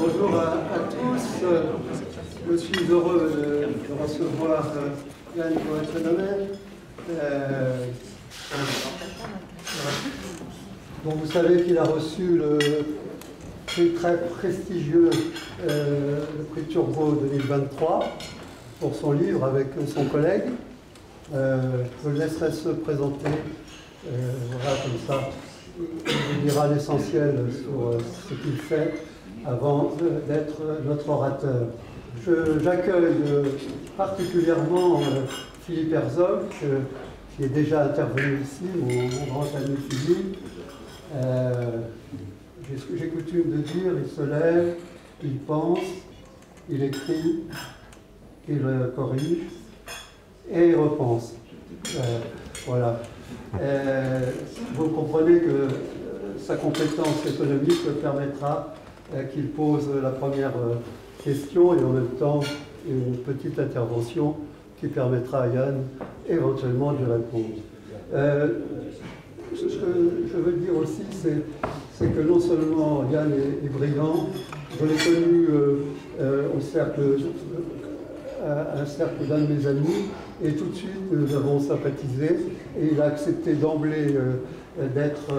Bonjour à tous. Je suis heureux de recevoir Yann Cohen-Phénomène. Donc vous savez qu'il a reçu le prix très prestigieux, le prix Turgot 2023, pour son livre avec son collègue. Je le laisserai se présenter. Voilà, comme ça, il dira l'essentiel sur ce qu'il fait avant d'être notre orateur. J'accueille particulièrement Philippe Herzog, qui est déjà intervenu ici, mon grand ami Philippe. J'ai coutume de dire, il se lève, il pense, il écrit, il corrige et il repense. Voilà. Vous comprenez que sa compétence économique permettra qu'il pose la première question et en même temps une petite intervention qui permettra à Yann éventuellement de répondre. Ce que je veux dire aussi, c'est que non seulement Yann est brillant, je l'ai connu au cercle, un cercle d'un de mes amis, et tout de suite nous avons sympathisé et il a accepté d'emblée d'être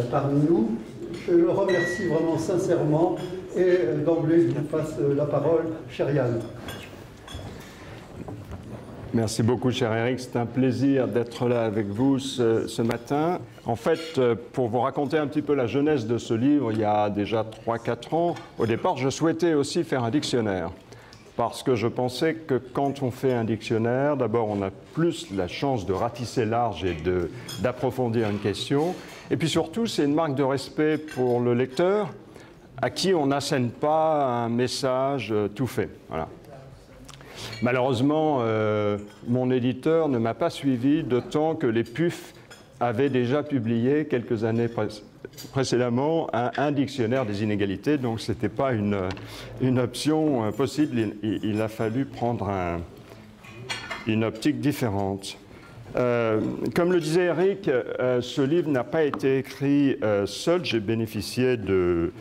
parmi nous. Je le remercie vraiment sincèrement et d'emblée je vous passe la parole, cher Yann. Merci beaucoup, cher Eric. C'est un plaisir d'être là avec vous ce matin. En fait, pour vous raconter un petit peu la genèse de ce livre, il y a déjà 3-4 ans, au départ, je souhaitais aussi faire un dictionnaire. Parce que je pensais que quand on fait un dictionnaire, d'abord, on a plus la chance de ratisser large et d'approfondir une question. Et puis surtout, c'est une marque de respect pour le lecteur à qui on n'assène pas un message tout fait. Voilà. Malheureusement, mon éditeur ne m'a pas suivi, d'autant que les PUF avaient déjà publié quelques années précédemment un dictionnaire des inégalités, donc ce n'était pas une option possible. Il a fallu prendre une optique différente. Comme le disait Eric, ce livre n'a pas été écrit seul. J'ai bénéficié de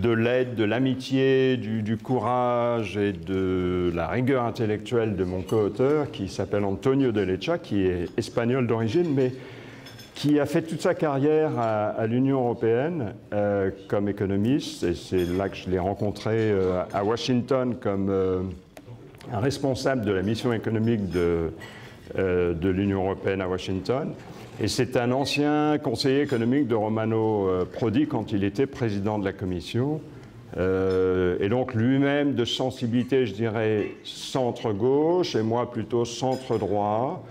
l'aide, de l'amitié, du courage et de la rigueur intellectuelle de mon co-auteur qui s'appelle Antonio de Lecha, qui est espagnol d'origine, mais qui a fait toute sa carrière à l'Union européenne comme économiste. Et c'est là que je l'ai rencontré à Washington comme un responsable de la mission économique de l'Union européenne à Washington. Et c'est un ancien conseiller économique de Romano Prodi quand il était président de la Commission. Et donc lui-même de sensibilité, je dirais, centre-gauche, et moi plutôt centre-droit.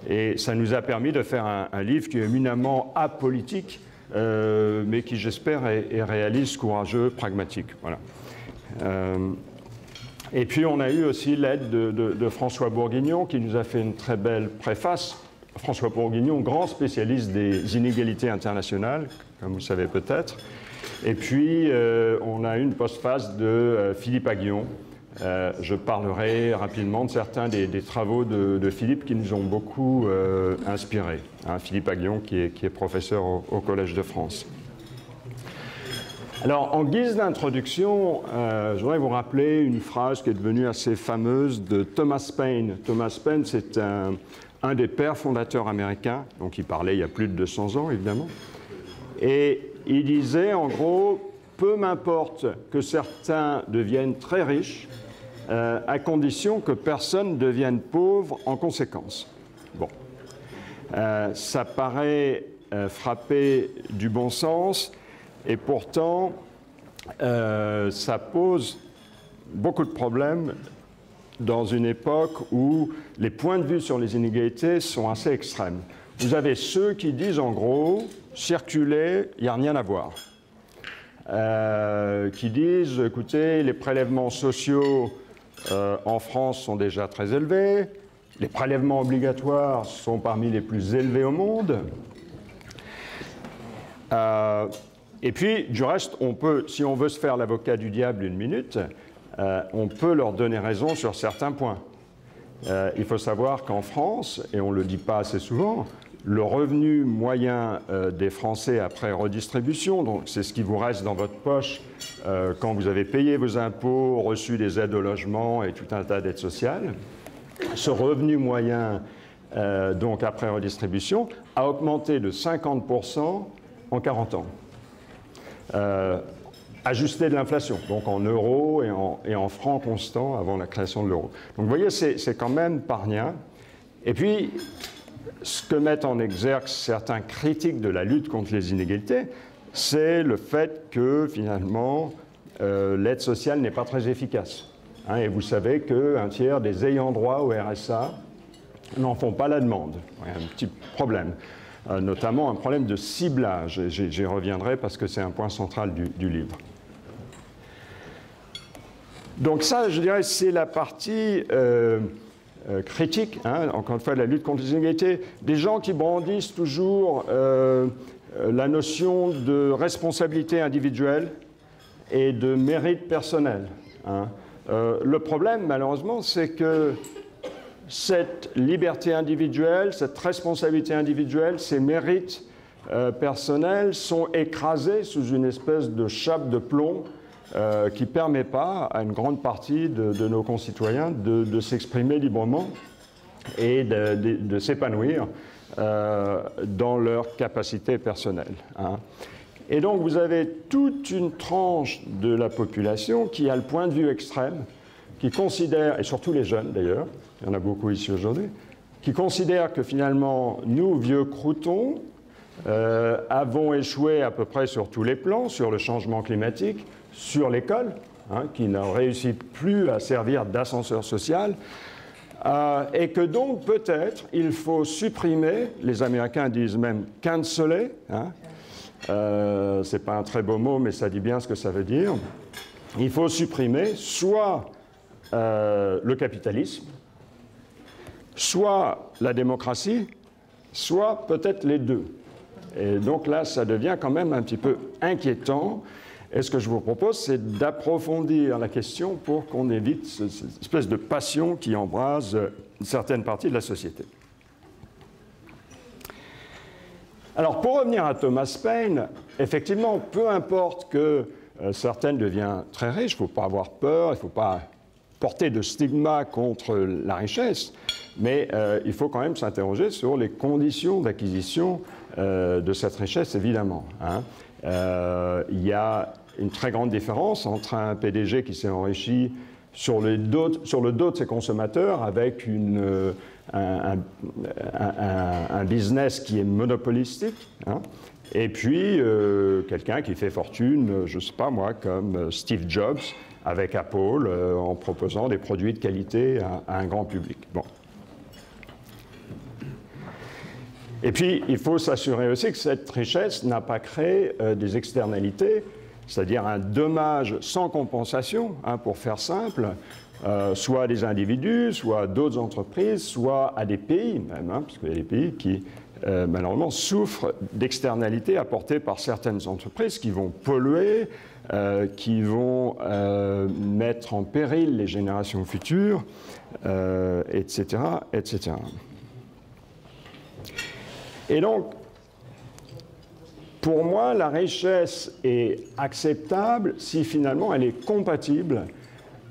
Et ça nous a permis de faire un livre qui est éminemment apolitique, mais qui, j'espère, est réaliste, courageux, pragmatique. Voilà. Et puis on a eu aussi l'aide de François Bourguignon, qui nous a fait une très belle préface. François Bourguignon, grand spécialiste des inégalités internationales, comme vous savez peut-être. Et puis, on a eu une postface de Philippe Aguillon. Je parlerai rapidement de certains des travaux de Philippe qui nous ont beaucoup inspirés. Hein, Philippe Aguillon, qui est professeur au Collège de France. Alors, en guise d'introduction, je voudrais vous rappeler une phrase qui est devenue assez fameuse de Thomas Paine. Thomas Paine, c'est un des pères fondateurs américains, donc il parlait il y a plus de 200 ans, évidemment. Et il disait, en gros, peu m'importe que certains deviennent très riches, à condition que personne ne devienne pauvre en conséquence. Bon. Ça paraît frapper du bon sens, et pourtant, ça pose beaucoup de problèmes dans une époque où les points de vue sur les inégalités sont assez extrêmes. Vous avez ceux qui disent, en gros, circuler, il n'y a rien à voir. Qui disent, écoutez, les prélèvements sociaux en France sont déjà très élevés, les prélèvements obligatoires sont parmi les plus élevés au monde. Et puis, du reste, on peut, si on veut se faire l'avocat du diable une minute, on peut leur donner raison sur certains points. Il faut savoir qu'en France, et on ne le dit pas assez souvent, le revenu moyen des Français après redistribution, donc c'est ce qui vous reste dans votre poche quand vous avez payé vos impôts, reçu des aides au logement et tout un tas d'aides sociales. Ce revenu moyen, donc après redistribution, a augmenté de 50% en 40 ans. Ajusté de l'inflation, donc en euros et en francs constants avant la création de l'euro. Donc vous voyez, c'est quand même pas rien. Et puis, ce que mettent en exergue certains critiques de la lutte contre les inégalités, c'est le fait que finalement, l'aide sociale n'est pas très efficace. Hein, et vous savez qu'un tiers des ayants droit au RSA n'en font pas la demande. Il y a un petit problème, notamment un problème de ciblage. J'y reviendrai parce que c'est un point central du livre. Donc ça, je dirais, c'est la partie critique, hein, encore une fois, de la lutte contre les inégalités. Des gens qui brandissent toujours la notion de responsabilité individuelle et de mérite personnel. Hein. Le problème, malheureusement, c'est que cette liberté individuelle, cette responsabilité individuelle, ces mérites personnels sont écrasés sous une espèce de chape de plomb qui ne permet pas à une grande partie de nos concitoyens de s'exprimer librement et de s'épanouir dans leurs capacités personnelles. Hein. Et donc, vous avez toute une tranche de la population qui a le point de vue extrême, qui considère, et surtout les jeunes d'ailleurs, il y en a beaucoup ici aujourd'hui, qui considèrent que finalement, nous, vieux croutons, avons échoué à peu près sur tous les plans, sur le changement climatique, sur l'école, hein, qui ne réussit plus à servir d'ascenseur social, et que donc peut-être il faut supprimer, les Américains disent même canceler, hein, c'est pas un très beau mot, mais ça dit bien ce que ça veut dire. Il faut supprimer soit le capitalisme, soit la démocratie, soit peut-être les deux. Et donc là, ça devient quand même un petit peu inquiétant. Et ce que je vous propose, c'est d'approfondir la question pour qu'on évite cette espèce de passion qui embrase une certaine partie de la société. Alors, pour revenir à Thomas Paine, effectivement, peu importe que certaines deviennent très riches, il ne faut pas avoir peur, il ne faut pas porter de stigma contre la richesse, mais il faut quand même s'interroger sur les conditions d'acquisition de cette richesse, évidemment. Hein. Il y a une très grande différence entre un PDG qui s'est enrichi sur le dos de ses consommateurs avec un business qui est monopolistique, hein, et puis quelqu'un qui fait fortune, je ne sais pas moi, comme Steve Jobs avec Apple, en proposant des produits de qualité à un grand public. Bon. Et puis, il faut s'assurer aussi que cette richesse n'a pas créé des externalités, c'est-à-dire un dommage sans compensation, hein, pour faire simple, soit à des individus, soit à d'autres entreprises, soit à des pays même, hein, parce qu'il y a des pays qui, malheureusement, souffrent d'externalités apportées par certaines entreprises qui vont polluer, qui vont mettre en péril les générations futures, etc., etc. Et donc, pour moi, la richesse est acceptable si finalement elle est compatible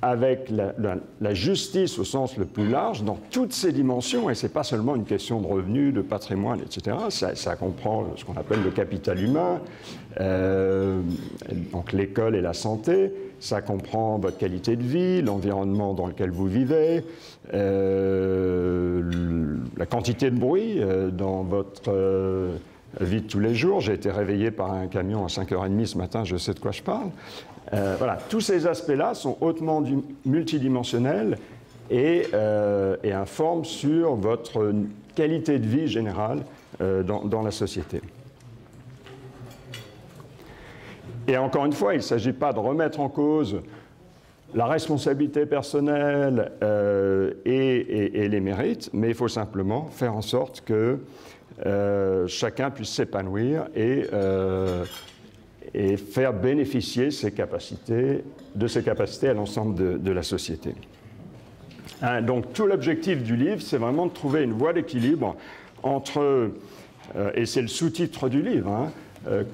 avec la justice au sens le plus large dans toutes ses dimensions, et ce n'est pas seulement une question de revenus, de patrimoine, etc. Ça comprend ce qu'on appelle le capital humain, donc l'école et la santé, ça comprend votre qualité de vie, l'environnement dans lequel vous vivez, la quantité de bruit dans votre vie de tous les jours. J'ai été réveillé par un camion à 5h30 ce matin, je sais de quoi je parle. Voilà, tous ces aspects-là sont hautement multidimensionnels et informent sur votre qualité de vie générale dans la société. Et encore une fois, il ne s'agit pas de remettre en cause la responsabilité personnelle et les mérites, mais il faut simplement faire en sorte que chacun puisse s'épanouir et faire bénéficier de ses capacités à l'ensemble de la société. Hein, donc tout l'objectif du livre, c'est vraiment de trouver une voie d'équilibre entre, et c'est le sous-titre du livre, hein,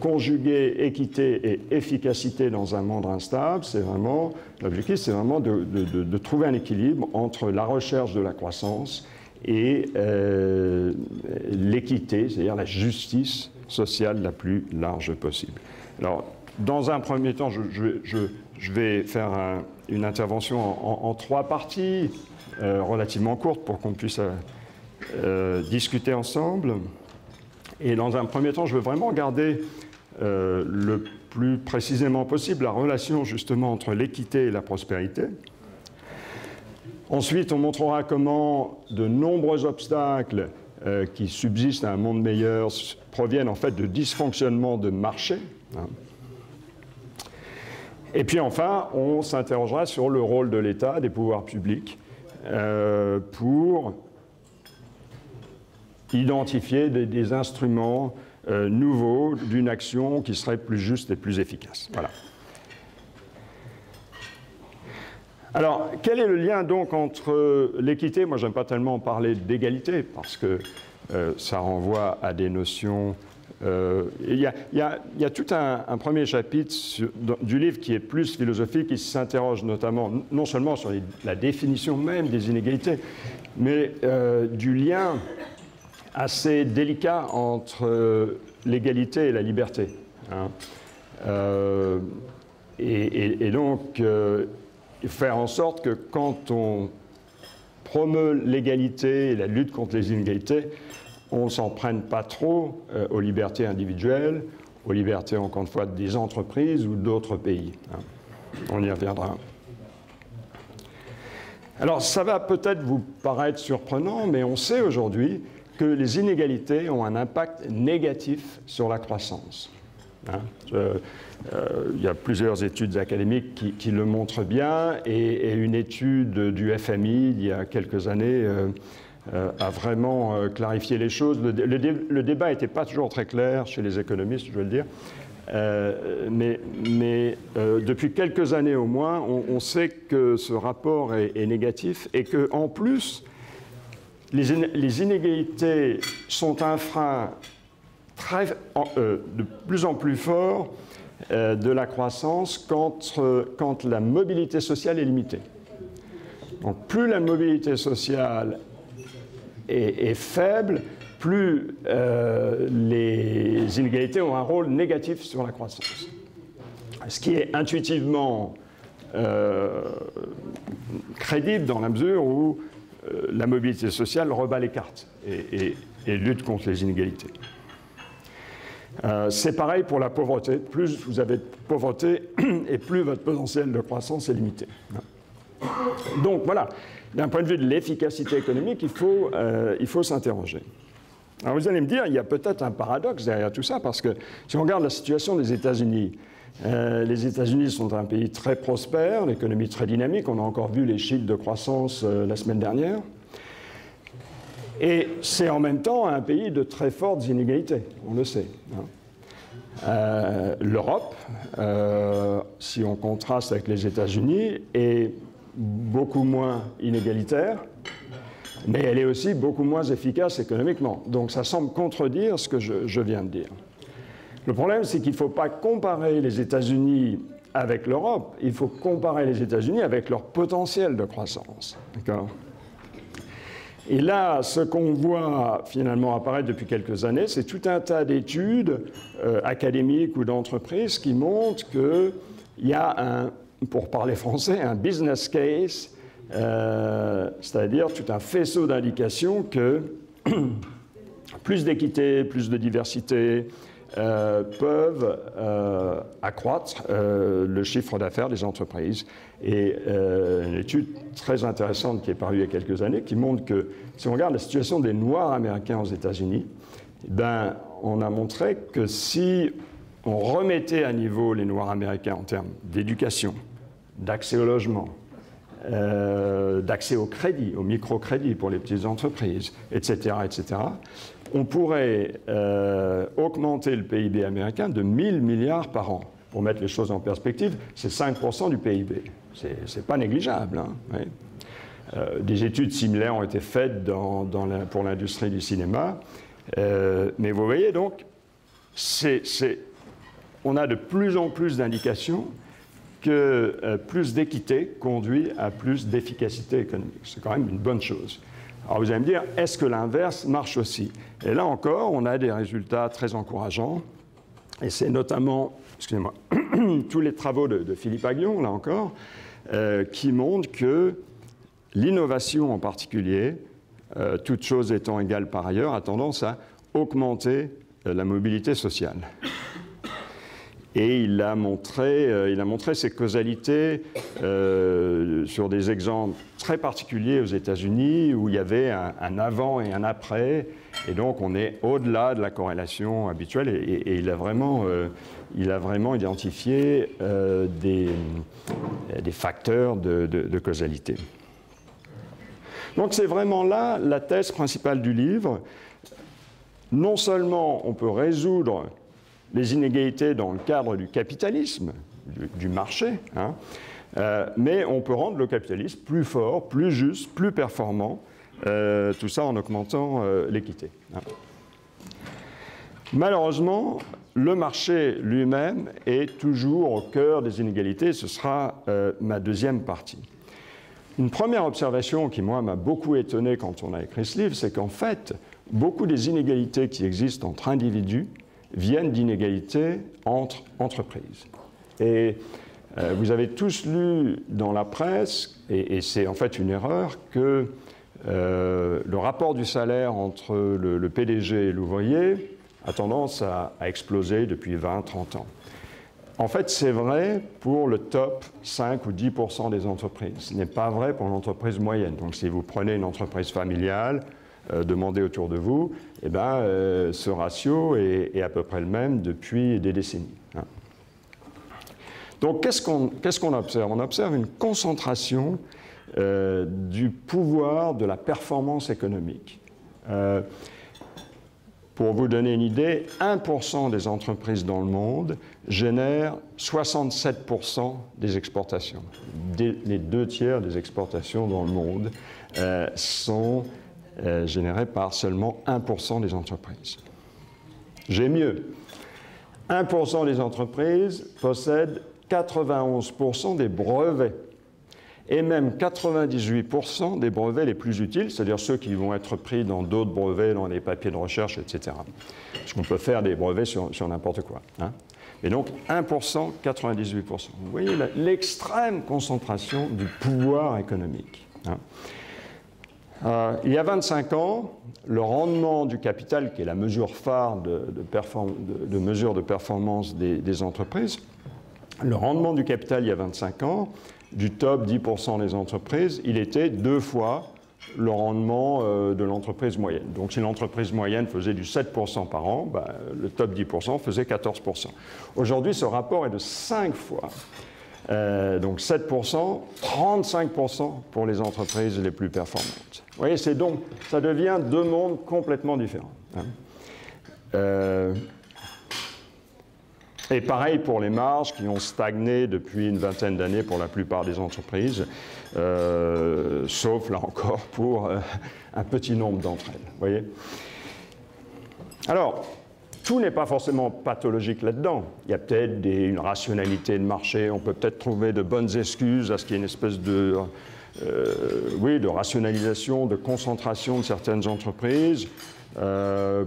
conjuguer équité et efficacité dans un monde instable, c'est vraiment, l'objectif c'est vraiment de trouver un équilibre entre la recherche de la croissance et l'équité, c'est-à-dire la justice sociale la plus large possible. Alors, dans un premier temps, je vais faire une intervention en 3 parties, relativement courtes pour qu'on puisse discuter ensemble. Et dans un premier temps, je veux vraiment regarder le plus précisément possible la relation justement entre l'équité et la prospérité. Ensuite, on montrera comment de nombreux obstacles qui subsistent à un monde meilleur proviennent en fait de dysfonctionnements de marché. Hein. Et puis enfin, on s'interrogera sur le rôle de l'État, des pouvoirs publics, pour identifier des instruments nouveaux d'une action qui serait plus juste et plus efficace. Voilà. Alors, quel est le lien donc entre l'équité? Moi, j'aime pas tellement parler d'égalité parce que ça renvoie à des notions. Il y a tout un premier chapitre du livre qui est plus philosophique, qui s'interroge notamment, non seulement sur la définition même des inégalités, mais du lien assez délicat entre l'égalité et la liberté. Hein. Et donc, faire en sorte que quand on promeut l'égalité et la lutte contre les inégalités, on ne s'en prenne pas trop aux libertés individuelles, aux libertés, encore une fois, des entreprises ou d'autres pays. Hein. On y reviendra. Alors, ça va peut-être vous paraître surprenant, mais on sait aujourd'hui que les inégalités ont un impact négatif sur la croissance. Hein. Il y a plusieurs études académiques qui le montrent bien, et une étude du FMI il y a quelques années a vraiment clarifié les choses. Le débat n'était pas toujours très clair chez les économistes, je veux le dire, mais depuis quelques années au moins, on sait que ce rapport est négatif et qu'en plus, les inégalités sont un frein de plus en plus fort de la croissance quand la mobilité sociale est limitée. Donc plus la mobilité sociale est faible, plus les inégalités ont un rôle négatif sur la croissance. Ce qui est intuitivement crédible dans la mesure où la mobilité sociale rebat les cartes et lutte contre les inégalités. C'est pareil pour la pauvreté. Plus vous avez de pauvreté et plus votre potentiel de croissance est limité. Donc voilà, d'un point de vue de l'efficacité économique, il faut s'interroger. Alors vous allez me dire, il y a peut-être un paradoxe derrière tout ça, parce que si on regarde la situation des États-Unis, les États-Unis sont un pays très prospère, l'économie très dynamique, on a encore vu les chiffres de croissance la semaine dernière, et c'est en même temps un pays de très fortes inégalités, on le sait. L'Europe, si on contraste avec les États-Unis, est beaucoup moins inégalitaire, mais elle est aussi beaucoup moins efficace économiquement. Donc ça semble contredire ce que je viens de dire. Le problème, c'est qu'il ne faut pas comparer les États-Unis avec l'Europe, il faut comparer les États-Unis avec leur potentiel de croissance. D'accord ? Et là, ce qu'on voit finalement apparaître depuis quelques années, c'est tout un tas d'études académiques ou d'entreprises qui montrent qu'il y a pour parler français, un business case, c'est-à-dire tout un faisceau d'indications que plus d'équité, plus de diversité peuvent accroître le chiffre d'affaires des entreprises. Et une étude très intéressante qui est parue il y a quelques années qui montre que si on regarde la situation des Noirs américains aux États-Unis, ben, on a montré que si on remettait à niveau les Noirs américains en termes d'éducation, d'accès au logement, d'accès au crédit, au microcrédit pour les petites entreprises, etc., on pourrait augmenter le PIB américain de 1000 milliards par an. Pour mettre les choses en perspective, c'est 5% du PIB. C'est pas négligeable. Hein, oui. Des études similaires ont été faites pour l'industrie du cinéma. Mais vous voyez donc, on a de plus en plus d'indications que plus d'équité conduit à plus d'efficacité économique. C'est quand même une bonne chose. Alors vous allez me dire, est-ce que l'inverse marche aussi? Et là encore, on a des résultats très encourageants. Et c'est notamment, excusez-moi, tous les travaux de Philippe Aghion, là encore, qui montrent que l'innovation en particulier, toutes choses étant égales par ailleurs, a tendance à augmenter la mobilité sociale. Et il a montré ces causalités sur des exemples très particuliers aux États-Unis où il y avait un avant et un après. Et donc, on est au-delà de la corrélation habituelle. Et il a vraiment identifié des facteurs de causalité. Donc, c'est vraiment là la thèse principale du livre. Non seulement on peut résoudre les inégalités dans le cadre du capitalisme, du marché, hein, mais on peut rendre le capitalisme plus fort, plus juste, plus performant, tout ça en augmentant l'équité. Hein. Malheureusement, le marché lui-même est toujours au cœur des inégalités. Ce sera ma deuxième partie. Une première observation qui, moi, m'a beaucoup étonné quand on a écrit ce livre, c'est qu'en fait, beaucoup des inégalités qui existent entre individus viennent d'inégalités entre entreprises. Et vous avez tous lu dans la presse, et c'est en fait une erreur, que le rapport du salaire entre le PDG et l'ouvrier a tendance à exploser depuis 20-30 ans. En fait, c'est vrai pour le top 5 ou 10% des entreprises. Ce n'est pas vrai pour l'entreprise moyenne. Donc, si vous prenez une entreprise familiale, demandez autour de vous, eh ben, ce ratio est à peu près le même depuis des décennies. Hein. Donc, qu'est-ce qu'on observe? On observe une concentration du pouvoir de la performance économique. Pour vous donner une idée, 1% des entreprises dans le monde génèrent 67% des exportations. Les 2/3 des exportations dans le monde sont générées par seulement 1% des entreprises. J'ai mieux. 1% des entreprises possèdent 91% des brevets et même 98% des brevets les plus utiles, c'est-à-dire ceux qui vont être pris dans d'autres brevets, dans les papiers de recherche, etc. Parce qu'on peut faire des brevets sur n'importe quoi. Hein. Et donc 1%, 98%. Vous voyez l'extrême concentration du pouvoir économique. Hein. Il y a 25 ans, le rendement du capital, qui est la mesure phare de mesure de performance des entreprises, le rendement du capital il y a 25 ans, du top 10% des entreprises, il était 2 fois le rendement de l'entreprise moyenne. Donc si l'entreprise moyenne faisait du 7% par an, ben, le top 10% faisait 14%. Aujourd'hui, ce rapport est de 5 fois. Donc 7%, 35% pour les entreprises les plus performantes. Vous voyez, donc, ça devient deux mondes complètement différents. Hein. Et pareil pour les marges qui ont stagné depuis une vingtaine d'années pour la plupart des entreprises, sauf là encore pour un petit nombre d'entre elles. Vous voyez ? Alors, tout n'est pas forcément pathologique là-dedans. Il y a peut-être une rationalité de marché, on peut peut-être trouver de bonnes excuses à ce qu'il y ait une espèce de rationalisation, de concentration de certaines entreprises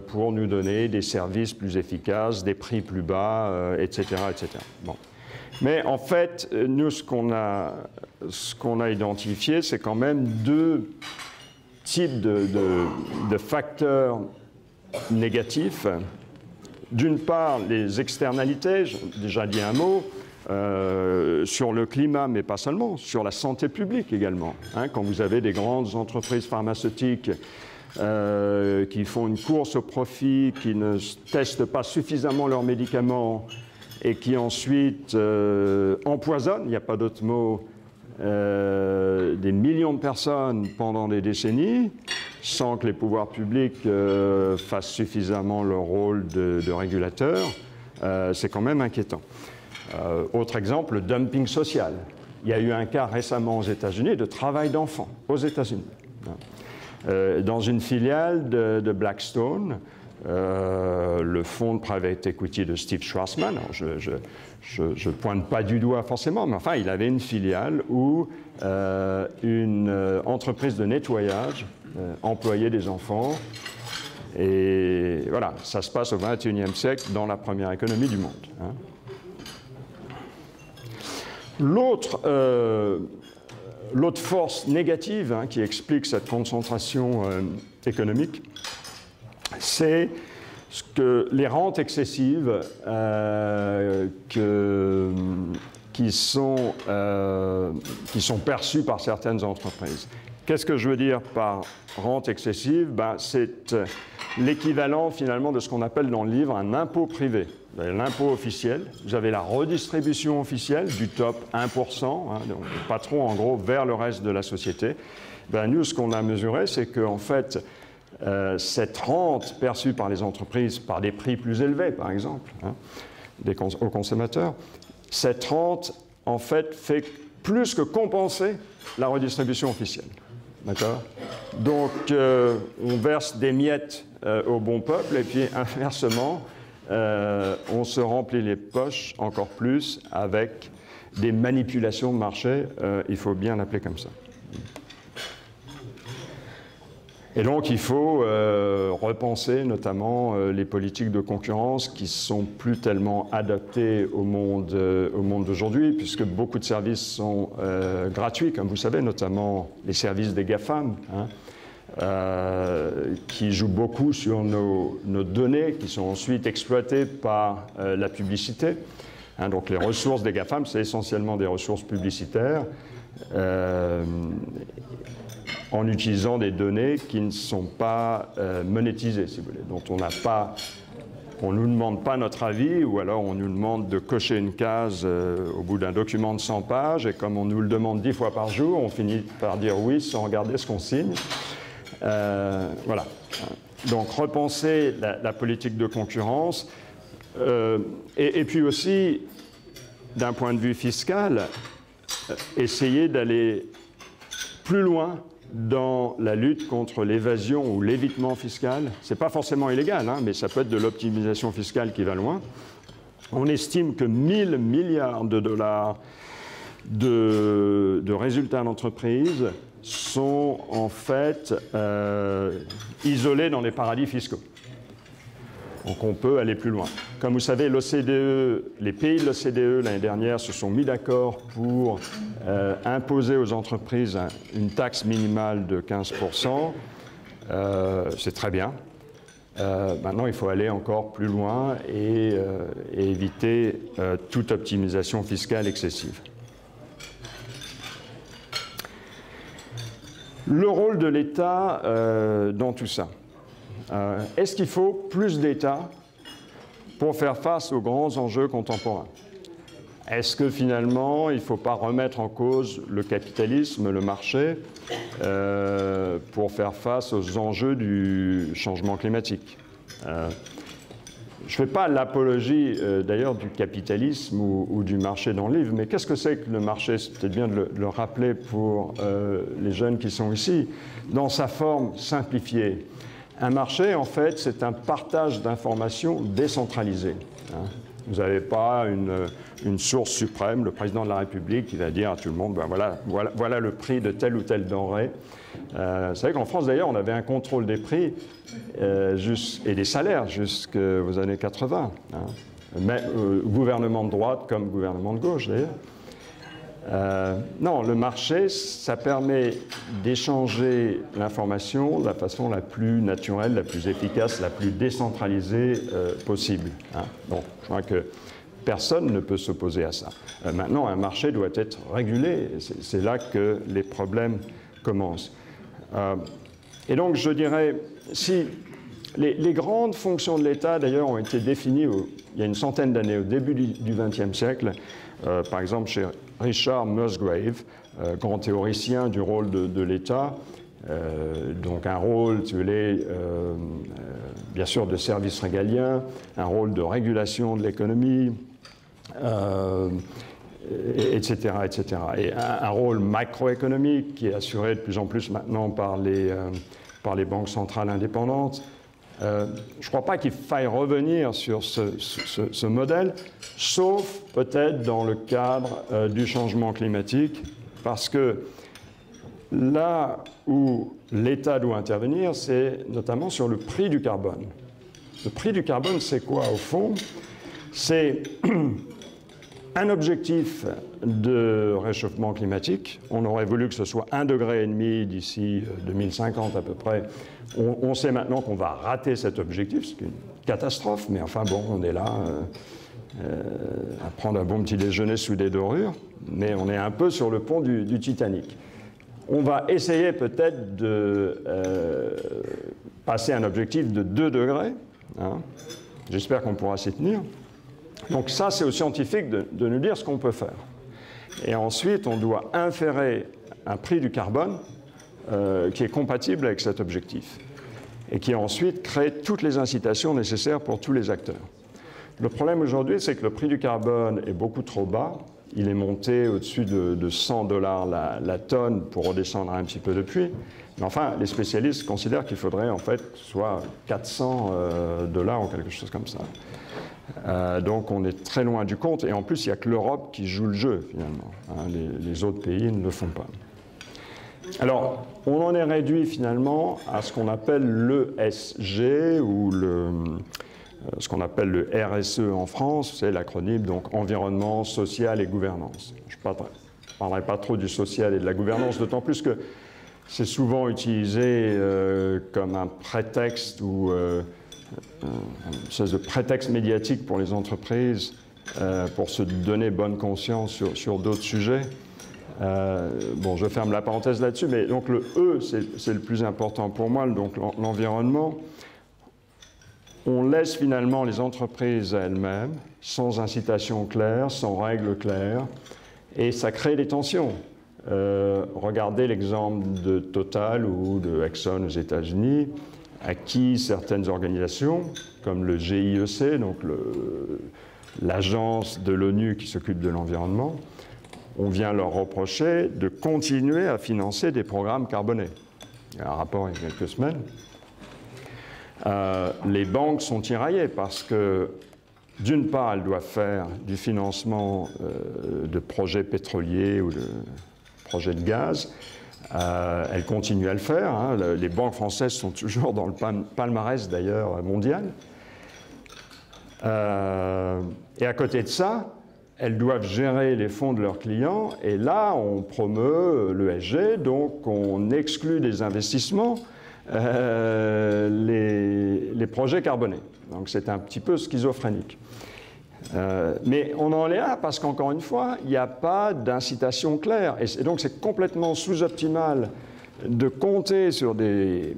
pour nous donner des services plus efficaces, des prix plus bas, etc. etc. Bon. Mais en fait, nous, ce qu'on a identifié, c'est quand même deux types de facteurs négatifs. D'une part, les externalités, j'ai déjà dit un mot, sur le climat, mais pas seulement, sur la santé publique également. Hein, quand vous avez des grandes entreprises pharmaceutiques qui font une course au profit, qui ne testent pas suffisamment leurs médicaments et qui ensuite empoisonnent, il n'y a pas d'autre mot, des millions de personnes pendant des décennies, sans que les pouvoirs publics fassent suffisamment leur rôle de régulateur, c'est quand même inquiétant. Autre exemple, le dumping social. Il y a eu un cas récemment aux États-Unis de travail d'enfants aux États-Unis. Dans une filiale de Blackstone, le fonds de private equity de Steve Schwarzman. Alors je ne pointe pas du doigt forcément, mais enfin, il avait une filiale où une entreprise de nettoyage employait des enfants. Et voilà, ça se passe au XXIe siècle dans la première économie du monde. Hein. L'autre force négative qui explique cette concentration économique, c'est que les rentes excessives qui sont perçues par certaines entreprises. Qu'est-ce que je veux dire par rente excessive? C'est l'équivalent finalement de ce qu'on appelle dans le livre un impôt privé. Vous avez l'impôt officiel, vous avez la redistribution officielle du top 1%, donc le patron en gros vers le reste de la société. Nous, ce qu'on a mesuré, c'est qu'en fait, cette rente perçue par les entreprises par des prix plus élevés, par exemple, aux consommateurs, cette rente, en fait plus que compenser la redistribution officielle. D'accord ? Donc, on verse des miettes au bon peuple, et puis inversement, on se remplit les poches encore plus avec des manipulations de marché, il faut bien l'appeler comme ça. Et donc, il faut repenser notamment les politiques de concurrence qui ne sont plus tellement adaptées au monde d'aujourd'hui, puisque beaucoup de services sont gratuits, comme vous savez, notamment les services des GAFAM, qui jouent beaucoup sur nos données, qui sont ensuite exploitées par la publicité. Donc, les ressources des GAFAM, c'est essentiellement des ressources publicitaires. En utilisant des données qui ne sont pas monétisées, si vous voulez, dont on ne nous demande pas notre avis, ou alors on nous demande de cocher une case au bout d'un document de 100 pages, et comme on nous le demande 10 fois par jour, on finit par dire oui sans regarder ce qu'on signe. Voilà. Donc repenser la politique de concurrence, et puis aussi, d'un point de vue fiscal, essayer d'aller plus loin dans la lutte contre l'évasion ou l'évitement fiscal. Ce n'est pas forcément illégal, mais ça peut être de l'optimisation fiscale qui va loin. On estime que 1 000 milliards de dollars de résultats d'entreprise sont en fait isolés dans les paradis fiscaux. Donc on peut aller plus loin. Comme vous savez, l'OCDE, les pays de l'OCDE l'année dernière se sont mis d'accord pour imposer aux entreprises une taxe minimale de 15%. C'est très bien. Maintenant, il faut aller encore plus loin et éviter toute optimisation fiscale excessive. Le rôle de l'État dans tout ça. Est-ce qu'il faut plus d'État pour faire face aux grands enjeux contemporains? Est-ce que finalement, il ne faut pas remettre en cause le capitalisme, le marché, pour faire face aux enjeux du changement climatique? Je ne fais pas l'apologie d'ailleurs du capitalisme ou du marché dans le livre, mais qu'est-ce que c'est que le marché? C'est peut-être bien de le rappeler pour les jeunes qui sont ici. Dans sa forme simplifiée, un marché, en fait, c'est un partage d'informations décentralisé. Vous n'avez pas une source suprême, le président de la République, qui va dire à tout le monde, voilà le prix de telle ou telle denrée. Vous savez qu'en France, d'ailleurs, on avait un contrôle des prix et des salaires jusqu'aux années 80. Mais gouvernement de droite comme gouvernement de gauche, d'ailleurs. Non, le marché, ça permet d'échanger l'information de la façon la plus naturelle, la plus efficace, la plus décentralisée possible. Donc, je crois que personne ne peut s'opposer à ça. Maintenant, un marché doit être régulé. C'est là que les problèmes commencent. Et donc, je dirais, si les grandes fonctions de l'État, d'ailleurs, ont été définies il y a une centaine d'années, au début du XXe siècle, par exemple chez Richard Musgrave, grand théoricien du rôle de l'État, donc un rôle, si vous voulez, bien sûr de service régalien, un rôle de régulation de l'économie, etc., etc. Et un rôle macroéconomique qui est assuré de plus en plus maintenant par les banques centrales indépendantes. Je ne crois pas qu'il faille revenir sur ce modèle, sauf peut-être dans le cadre du changement climatique, parce que là où l'État doit intervenir, c'est notamment sur le prix du carbone. Le prix du carbone, c'est quoi au fond? C'est un objectif de réchauffement climatique. On aurait voulu que ce soit 1,5 degré d'ici 2050 à peu près. On sait maintenant qu'on va rater cet objectif, c'est une catastrophe, mais enfin bon, on est là à prendre un bon petit déjeuner sous des dorures, mais on est un peu sur le pont du Titanic. On va essayer peut-être de passer un objectif de 2 degrés. Hein. J'espère qu'on pourra s'y tenir. Donc ça, c'est aux scientifiques de nous dire ce qu'on peut faire. Et ensuite, on doit inférer un prix du carbone qui est compatible avec cet objectif et qui ensuite crée toutes les incitations nécessaires pour tous les acteurs. Le problème aujourd'hui, c'est que le prix du carbone est beaucoup trop bas. Il est monté au-dessus de 100 $ la tonne pour redescendre un petit peu depuis. Mais enfin, les spécialistes considèrent qu'il faudrait en fait soit 400 $ ou quelque chose comme ça. Donc on est très loin du compte. Et en plus, il n'y a que l'Europe qui joue le jeu finalement. Hein, les autres pays ne le font pas. Alors, on en est réduit finalement à ce qu'on appelle l'ESG ou ce qu'on appelle le RSE en France, c'est l'acronyme donc environnement, social et gouvernance. Je ne parlerai pas trop du social et de la gouvernance, d'autant plus que c'est souvent utilisé comme un prétexte ou une espèce de prétexte médiatique pour les entreprises pour se donner bonne conscience sur d'autres sujets. Bon, je ferme la parenthèse là-dessus, mais donc le E, c'est le plus important pour moi, donc l'environnement. On laisse finalement les entreprises à elles-mêmes, sans incitation claire, sans règles claires, et ça crée des tensions. Regardez l'exemple de Total ou de Exxon aux États-Unis, à qui certaines organisations, comme le GIEC, donc l'agence de l'ONU qui s'occupe de l'environnement, on vient leur reprocher de continuer à financer des programmes carbonés. Il y a un rapport il y a quelques semaines. Les banques sont tiraillées parce que, d'une part, elles doivent faire du financement de projets pétroliers ou de projets de gaz. Elles continuent à le faire. Hein. Les banques françaises sont toujours dans le palmarès, d'ailleurs, mondial. Et à côté de ça, elles doivent gérer les fonds de leurs clients. Et là, on promeut l'ESG, donc on exclut des investissements les projets carbonés. Donc c'est un petit peu schizophrénique. Mais on en est là parce qu'encore une fois, il n'y a pas d'incitation claire. Et donc c'est complètement sous-optimal de compter sur des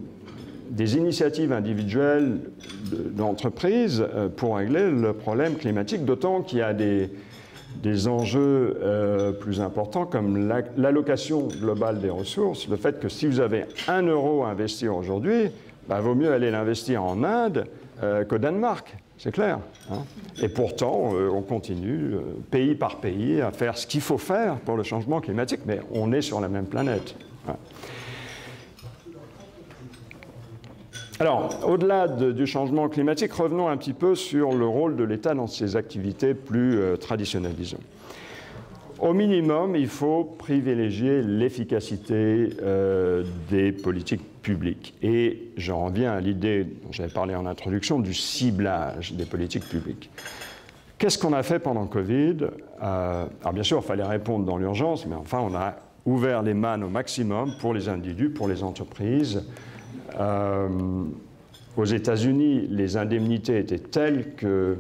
initiatives individuelles d'entreprises pour régler le problème climatique, d'autant qu'il y a des enjeux plus importants comme l'allocation globale des ressources, le fait que si vous avez 1 euro à investir aujourd'hui, vaut mieux aller l'investir en Inde qu'au Danemark, c'est clair. Hein. Et pourtant, on continue, pays par pays, à faire ce qu'il faut faire pour le changement climatique, mais on est sur la même planète. Hein. Alors, au-delà du changement climatique, revenons un petit peu sur le rôle de l'État dans ses activités plus traditionnelles, disons. Au minimum, il faut privilégier l'efficacité des politiques publiques. Et j'en reviens à l'idée dont j'avais parlé en introduction du ciblage des politiques publiques. Qu'est-ce qu'on a fait pendant le Covid? Alors bien sûr, il fallait répondre dans l'urgence, mais enfin, on a ouvert les mannes au maximum pour les individus, pour les entreprises. Aux États-Unis, les indemnités étaient telles que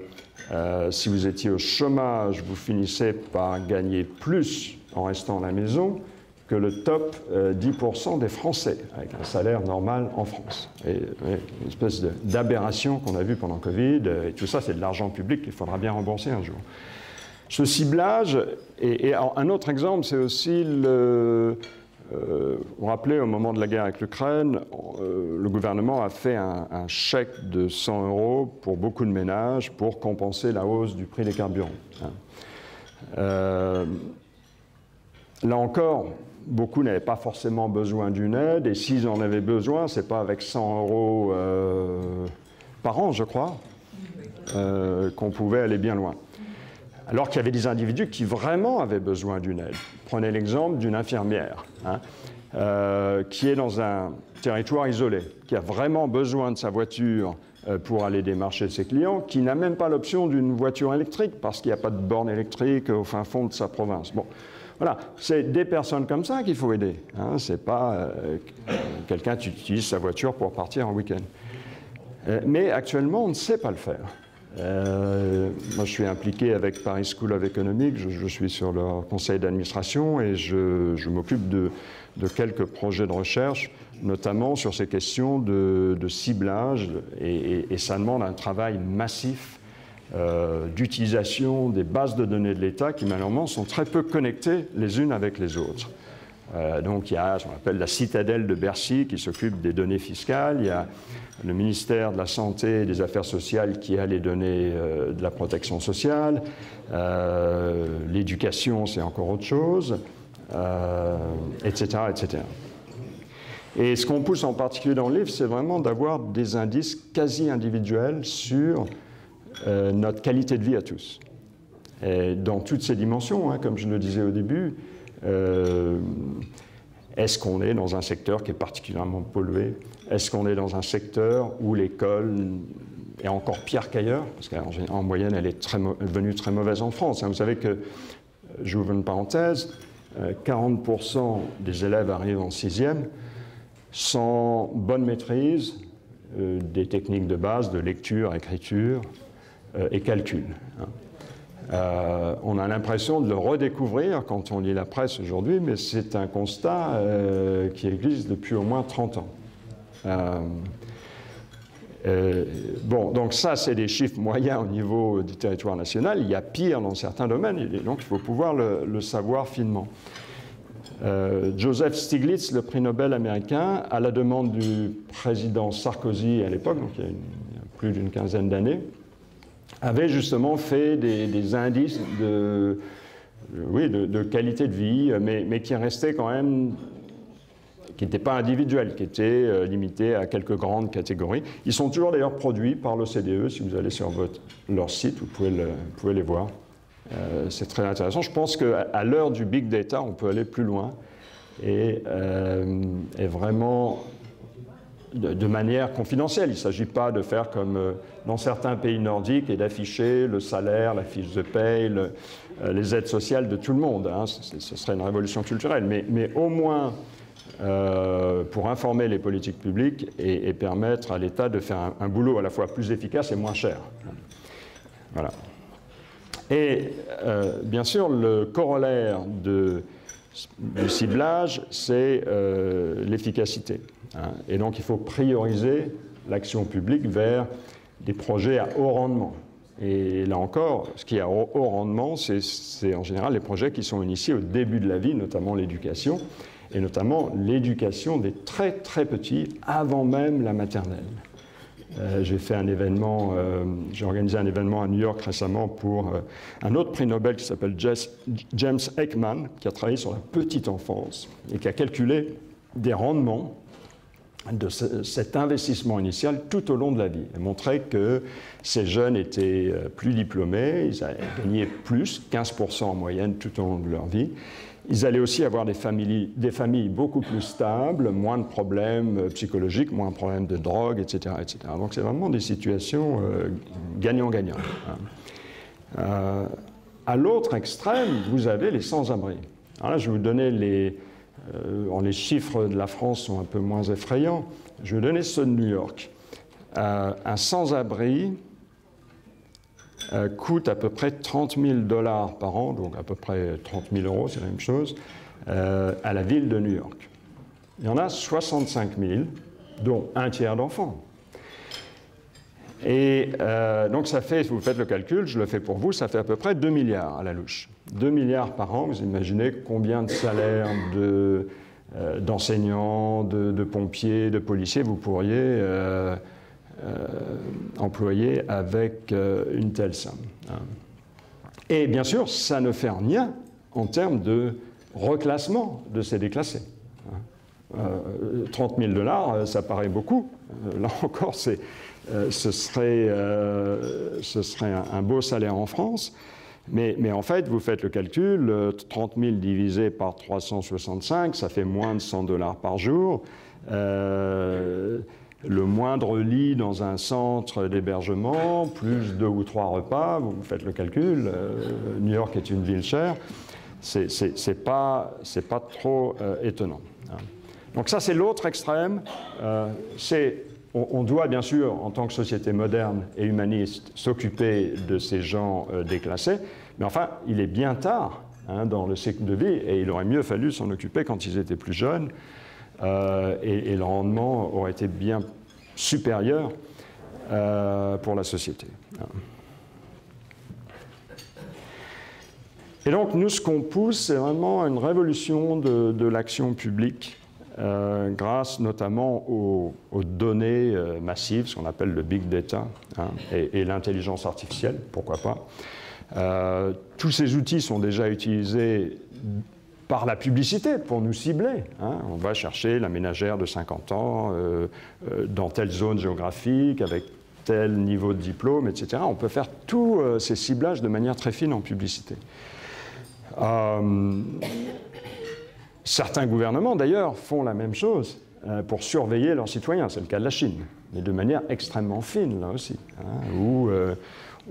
si vous étiez au chômage, vous finissez par gagner plus en restant à la maison que le top 10% des Français, avec un salaire normal en France. Et une espèce d'aberration qu'on a vue pendant le Covid, et tout ça, c'est de l'argent public qu'il faudra bien rembourser un jour. Ce ciblage, et un autre exemple, c'est aussi vous vous rappelez, au moment de la guerre avec l'Ukraine, le gouvernement a fait un chèque de 100 € pour beaucoup de ménages pour compenser la hausse du prix des carburants. Là encore, beaucoup n'avaient pas forcément besoin d'une aide, et s'ils en avaient besoin, ce n'est pas avec 100 € par an, je crois, qu'on pouvait aller bien loin. Alors qu'il y avait des individus qui vraiment avaient besoin d'une aide. Prenez l'exemple d'une infirmière, qui est dans un territoire isolé, qui a vraiment besoin de sa voiture pour aller démarcher ses clients, qui n'a même pas l'option d'une voiture électrique, parce qu'il n'y a pas de borne électrique au fin fond de sa province. Bon. Voilà, c'est des personnes comme ça qu'il faut aider. Ce n'est pas quelqu'un qui utilise sa voiture pour partir en week-end. Mais actuellement, on ne sait pas le faire. Moi, je suis impliqué avec Paris School of Economics, je suis sur leur conseil d'administration et je m'occupe de quelques projets de recherche, notamment sur ces questions de ciblage, et ça demande un travail massif d'utilisation des bases de données de l'État qui, malheureusement, sont très peu connectées les unes avec les autres. Donc, il y a ce qu'on appelle la citadelle de Bercy qui s'occupe des données fiscales, il y a le ministère de la Santé et des Affaires sociales qui a les données de la protection sociale, l'éducation, c'est encore autre chose, etc., etc. Et ce qu'on pousse en particulier dans le livre, c'est vraiment d'avoir des indices quasi individuels sur notre qualité de vie à tous. Et dans toutes ces dimensions, comme je le disais au début, est-ce qu'on est dans un secteur qui est particulièrement pollué? Est-ce qu'on est dans un secteur où l'école est encore pire qu'ailleurs? Parce qu'en moyenne, elle est devenue très mauvaise en France. Vous savez que, j'ouvre une parenthèse, 40% des élèves arrivent en 6e sans bonne maîtrise des techniques de base de lecture, écriture et calcul. On a l'impression de le redécouvrir quand on lit la presse aujourd'hui, mais c'est un constat qui existe depuis au moins 30 ans. Bon, donc ça, c'est des chiffres moyens au niveau du territoire national. Il y a pire dans certains domaines, et donc il faut pouvoir le savoir finement. Joseph Stiglitz, le prix Nobel américain, à la demande du président Sarkozy à l'époque, donc il y a plus d'une quinzaine d'années, avait justement fait des indices de qualité de vie, mais qui restaient quand même, qui n'étaient pas individuels, qui étaient limités à quelques grandes catégories. Ils sont toujours d'ailleurs produits par l'OCDE. Si vous allez sur leur site, vous pouvez les voir. C'est très intéressant. Je pense qu'à l'heure du big data, on peut aller plus loin et vraiment de manière confidentielle. Il ne s'agit pas de faire comme dans certains pays nordiques et d'afficher le salaire, la fiche de paye, les aides sociales de tout le monde. Ce serait une révolution culturelle. Mais au moins, pour informer les politiques publiques et permettre à l'État de faire un boulot à la fois plus efficace et moins cher. Voilà. Et bien sûr, le corollaire du ciblage, c'est l'efficacité. Et donc, il faut prioriser l'action publique vers des projets à haut rendement. Et là encore, ce qui est à haut rendement, c'est en général les projets qui sont initiés au début de la vie, notamment l'éducation, et notamment l'éducation des très très petits avant même la maternelle. J'ai fait un événement, j'ai organisé un événement à New York récemment pour un autre prix Nobel qui s'appelle James Heckman, qui a travaillé sur la petite enfance et qui a calculé des rendements de cet investissement initial tout au long de la vie, et montrait que ces jeunes étaient plus diplômés, ils avaient gagné plus, 15% en moyenne tout au long de leur vie. Ils allaient aussi avoir des familles beaucoup plus stables, moins de problèmes psychologiques, moins de problèmes de drogue, etc. etc. Donc c'est vraiment des situations gagnant-gagnant. À l'autre extrême, vous avez les sans-abri. Alors là, je vais vous donner les chiffres de la France sont un peu moins effrayants. Je vais vous donner ceux de New York. Un sans-abri coûte à peu près 30 000 $ par an, donc à peu près 30 000 €, c'est la même chose, à la ville de New York. Il y en a 65 000, dont un tiers d'enfants. Et donc ça fait, si vous faites le calcul, je le fais pour vous, ça fait à peu près 2 milliards à la louche. 2 milliards par an, vous imaginez combien de salaires d'enseignants, de pompiers, de policiers vous pourriez employer avec une telle somme. Et bien sûr, ça ne fait rien en termes de reclassement de ces déclassés. 30 000 $, ça paraît beaucoup. Là encore, ce serait un beau salaire en France. Mais en fait, vous faites le calcul, 30 000 divisé par 365, ça fait moins de 100 $ par jour. Le moindre lit dans un centre d'hébergement, plus 2 ou 3 repas, vous faites le calcul. New York est une ville chère. C'est pas trop étonnant. Donc ça, c'est l'autre extrême. On doit, bien sûr, en tant que société moderne et humaniste, s'occuper de ces gens déclassés. Mais enfin, il est bien tard dans le cycle de vie et il aurait mieux fallu s'en occuper quand ils étaient plus jeunes. Et le rendement aurait été bien supérieur pour la société. Et donc, nous, ce qu'on pousse, c'est vraiment une révolution de l'action publique, grâce notamment aux données massives, ce qu'on appelle le big data, et l'intelligence artificielle, pourquoi pas. Tous ces outils sont déjà utilisés par la publicité pour nous cibler. On va chercher la ménagère de 50 ans dans telle zone géographique, avec tel niveau de diplôme, etc. On peut faire tous ces ciblages de manière très fine en publicité. Certains gouvernements, d'ailleurs, font la même chose pour surveiller leurs citoyens. C'est le cas de la Chine, mais de manière extrêmement fine, là aussi, où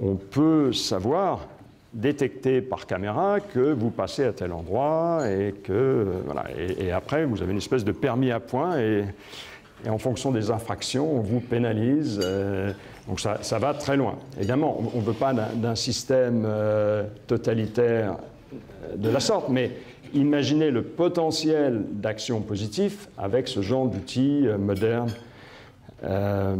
on peut savoir, détecter par caméra que vous passez à tel endroit et que, voilà, et après, vous avez une espèce de permis à points et en fonction des infractions, on vous pénalise. Donc ça va très loin. Évidemment, on ne veut pas d'un système totalitaire de la sorte, mais imaginez le potentiel d'action positive avec ce genre d'outils modernes à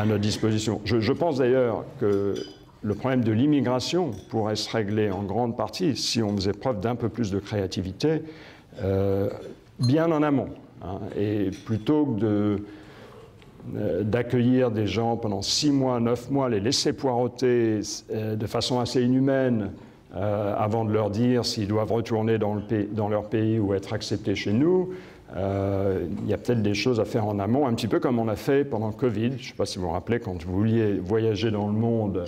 notre disposition. Je pense d'ailleurs que le problème de l'immigration pourrait se régler en grande partie si on faisait preuve d'un peu plus de créativité bien en amont. Et plutôt que d'accueillir des gens pendant 6 mois, 9 mois, les laisser poireauter de façon assez inhumaine avant de leur dire s'ils doivent retourner dans leur pays ou être acceptés chez nous, il y a peut-être des choses à faire en amont, un petit peu comme on a fait pendant Covid. Je ne sais pas si vous vous rappelez, quand vous vouliez voyager dans le monde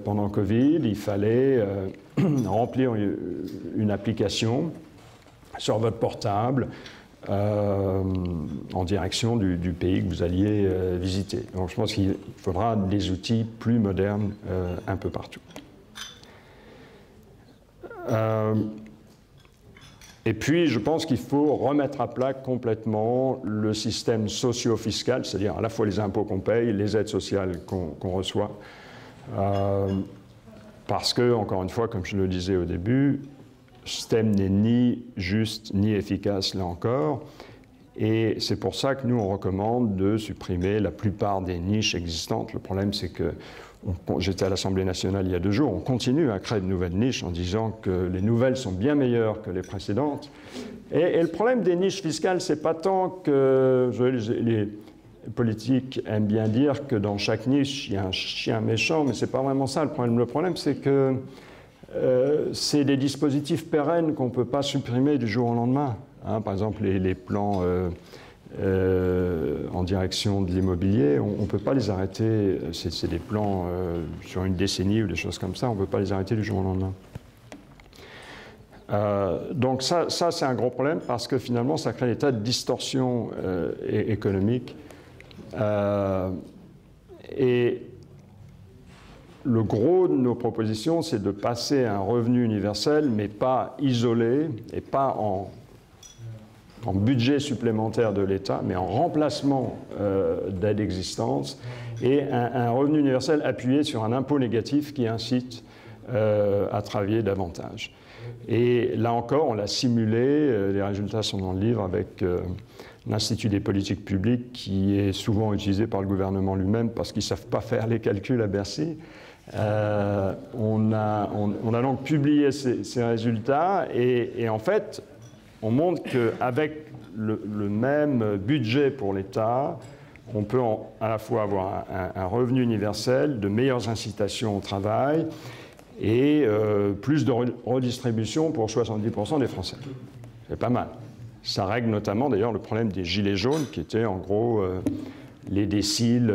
pendant Covid, il fallait remplir une application sur votre portable en direction du pays que vous alliez visiter. Donc je pense qu'il faudra des outils plus modernes un peu partout. Et puis, je pense qu'il faut remettre à plat complètement le système socio-fiscal, c'est-à-dire à la fois les impôts qu'on paye, les aides sociales qu'on reçoit, parce que, encore une fois, comme je le disais au début, le système n'est ni juste ni efficace, là encore, et c'est pour ça que nous, on recommande de supprimer la plupart des niches existantes. Le problème, c'est que j'étais à l'Assemblée nationale il y a 2 jours, on continue à créer de nouvelles niches en disant que les nouvelles sont bien meilleures que les précédentes. Et le problème des niches fiscales, c'est pas tant que les politiques aiment bien dire que dans chaque niche, il y a un chien méchant, mais c'est pas vraiment ça le problème. Le problème, c'est que c'est des dispositifs pérennes qu'on ne peut pas supprimer du jour au lendemain. Par exemple, les plans en direction de l'immobilier, on ne peut pas les arrêter. C'est des plans sur une décennie ou des choses comme ça, on ne peut pas les arrêter du jour au lendemain. Donc ça c'est un gros problème parce que finalement, ça crée des tas de distorsions économiques. Et le gros de nos propositions, c'est de passer à un revenu universel, mais pas isolé et pas en budget supplémentaire de l'État, mais en remplacement d'aides existantes, et un revenu universel appuyé sur un impôt négatif qui incite à travailler davantage. Et là encore, on l'a simulé, les résultats sont dans le livre, avec l'Institut des politiques publiques, qui est souvent utilisé par le gouvernement lui-même parce qu'ils ne savent pas faire les calculs à Bercy. On a donc publié ces résultats, et en fait, on montre qu'avec le même budget pour l'État, on peut à la fois avoir un revenu universel, de meilleures incitations au travail, et plus de redistribution pour 70% des Français. C'est pas mal. Ça règle notamment d'ailleurs le problème des gilets jaunes, qui étaient en gros les déciles